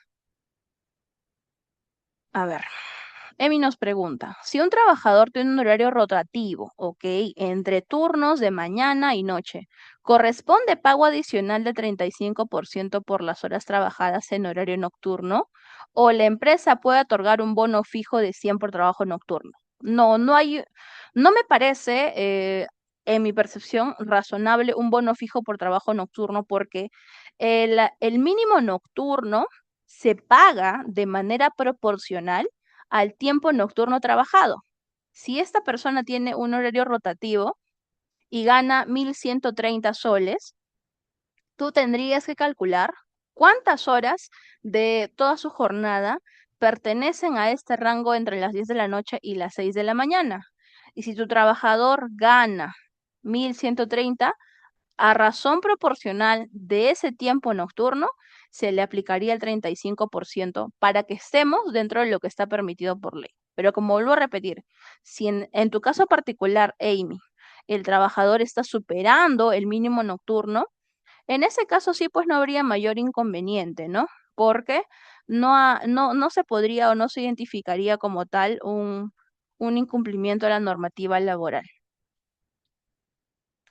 A ver. Emi nos pregunta, si un trabajador tiene un horario rotativo, ok, entre turnos de mañana y noche, ¿corresponde pago adicional de 35% por las horas trabajadas en horario nocturno? ¿O la empresa puede otorgar un bono fijo de 100 por trabajo nocturno? No, no me parece, en mi percepción, razonable un bono fijo por trabajo nocturno porque el mínimo nocturno se paga de manera proporcional al tiempo nocturno trabajado. Si esta persona tiene un horario rotativo y gana 1.130 soles, tú tendrías que calcular cuántas horas de toda su jornada pertenecen a este rango entre las 10 de la noche y las 6 de la mañana. Y si tu trabajador gana 1.130, a razón proporcional de ese tiempo nocturno, se le aplicaría el 35% para que estemos dentro de lo que está permitido por ley. Pero como vuelvo a repetir, si en tu caso particular, Amy, el trabajador está superando el mínimo nocturno, en ese caso sí, pues no habría mayor inconveniente, ¿no? Porque no se podría o no se identificaría como tal un incumplimiento a la normativa laboral.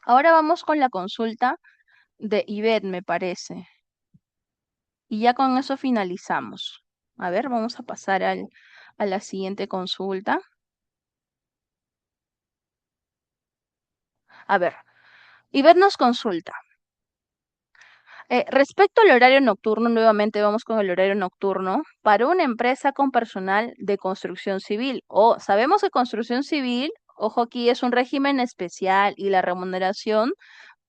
Ahora vamos con la consulta de Ivette, me parece. Y ya con eso finalizamos. A ver, vamos a pasar a la siguiente consulta. A ver, Ivette nos consulta. Respecto al horario nocturno, nuevamente vamos con el horario nocturno para una empresa con personal de construcción civil. O sabemos que construcción civil, ojo aquí, es un régimen especial y la remuneración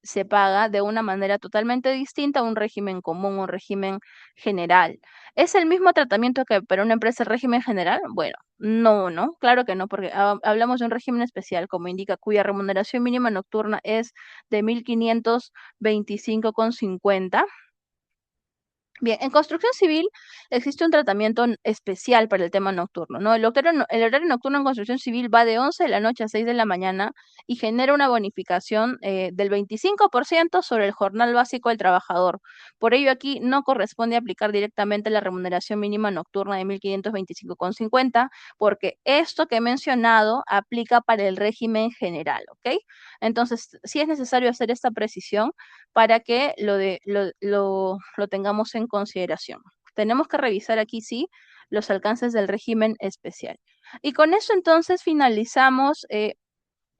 se paga de una manera totalmente distinta a un régimen común o régimen general. ¿Es el mismo tratamiento que para una empresa régimen general? Bueno, no, ¿no? Claro que no, porque hablamos de un régimen especial, como indica, cuya remuneración mínima nocturna es de 1.525,50. Bien, en construcción civil existe un tratamiento especial para el tema nocturno, ¿no? El horario nocturno en construcción civil va de 11 de la noche a 6 de la mañana y genera una bonificación del 25% sobre el jornal básico del trabajador. Por ello, aquí no corresponde aplicar directamente la remuneración mínima nocturna de 1.525,50, porque esto que he mencionado aplica para el régimen general, ¿ok? Entonces, sí es necesario hacer esta precisión para que lo tengamos en consideración. Tenemos que revisar aquí, sí, los alcances del régimen especial. Y con eso entonces finalizamos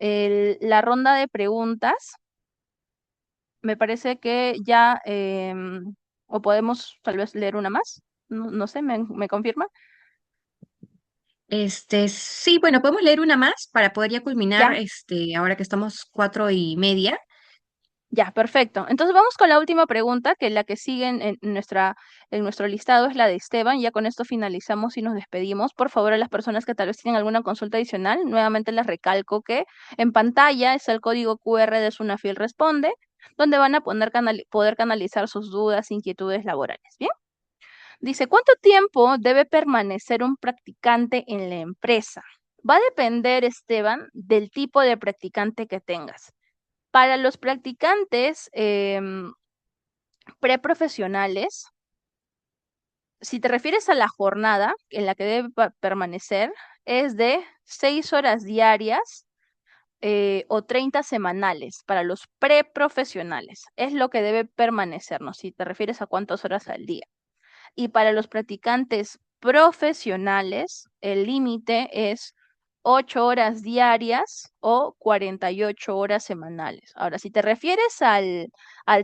la ronda de preguntas. Me parece que ya, o podemos tal vez leer una más. No, no sé, ¿me confirma? Sí, bueno, podemos leer una más para poder ya culminar, Ya. ahora que estamos 4:30. Ya, perfecto. Entonces vamos con la última pregunta, que la que sigue en nuestro listado es la de Esteban. Ya con esto finalizamos y nos despedimos. Por favor, a las personas que tal vez tienen alguna consulta adicional, nuevamente les recalco que en pantalla está el código QR de Sunafil Responde, donde van a poder canalizar sus dudas, inquietudes laborales. Bien. Dice, ¿cuánto tiempo debe permanecer un practicante en la empresa? Va a depender, Esteban, del tipo de practicante que tengas. Para los practicantes preprofesionales, si te refieres a la jornada en la que debe permanecer, es de 6 horas diarias o 30 semanales para los preprofesionales. Es lo que debe permanecer, ¿no? Si te refieres a cuántas horas al día. Y para los practicantes profesionales, el límite es 8 horas diarias o 48 horas semanales. Ahora, si te refieres al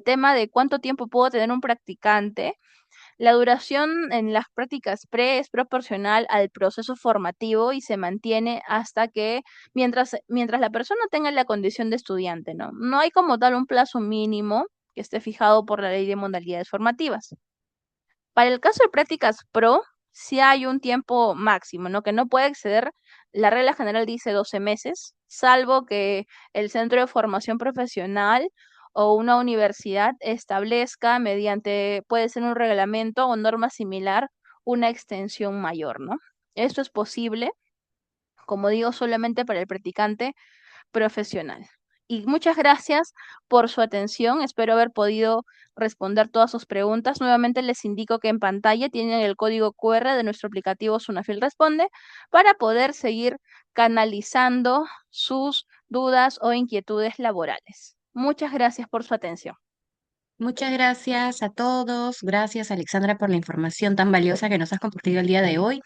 tema de cuánto tiempo puedo tener un practicante, la duración en las prácticas pre es proporcional al proceso formativo y se mantiene hasta que, mientras la persona tenga la condición de estudiante, ¿no? No hay como tal un plazo mínimo que esté fijado por la ley de modalidades formativas. Para el caso de prácticas pro, sí hay un tiempo máximo, ¿no? Que no puede exceder, la regla general dice 12 meses, salvo que el centro de formación profesional o una universidad establezca mediante, puede ser un reglamento o norma similar, una extensión mayor, ¿no? Esto es posible, como digo, solamente para el practicante profesional. Y muchas gracias por su atención. Espero haber podido responder todas sus preguntas. Nuevamente les indico que en pantalla tienen el código QR de nuestro aplicativo Sunafil Responde para poder seguir canalizando sus dudas o inquietudes laborales. Muchas gracias por su atención. Muchas gracias a todos. Gracias, Alexandra, por la información tan valiosa que nos has compartido el día de hoy.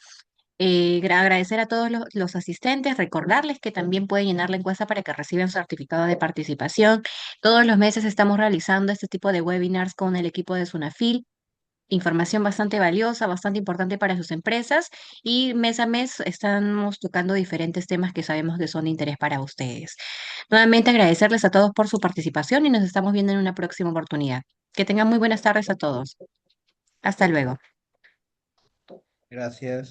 Agradecer a todos los asistentes, recordarles que también pueden llenar la encuesta para que reciban su certificado de participación. Todos los meses estamos realizando este tipo de webinars con el equipo de Sunafil. Información bastante valiosa, bastante importante para sus empresas y mes a mes estamos tocando diferentes temas que sabemos que son de interés para ustedes. Nuevamente agradecerles a todos por su participación y nos estamos viendo en una próxima oportunidad. Que tengan muy buenas tardes a todos. Hasta luego. Gracias.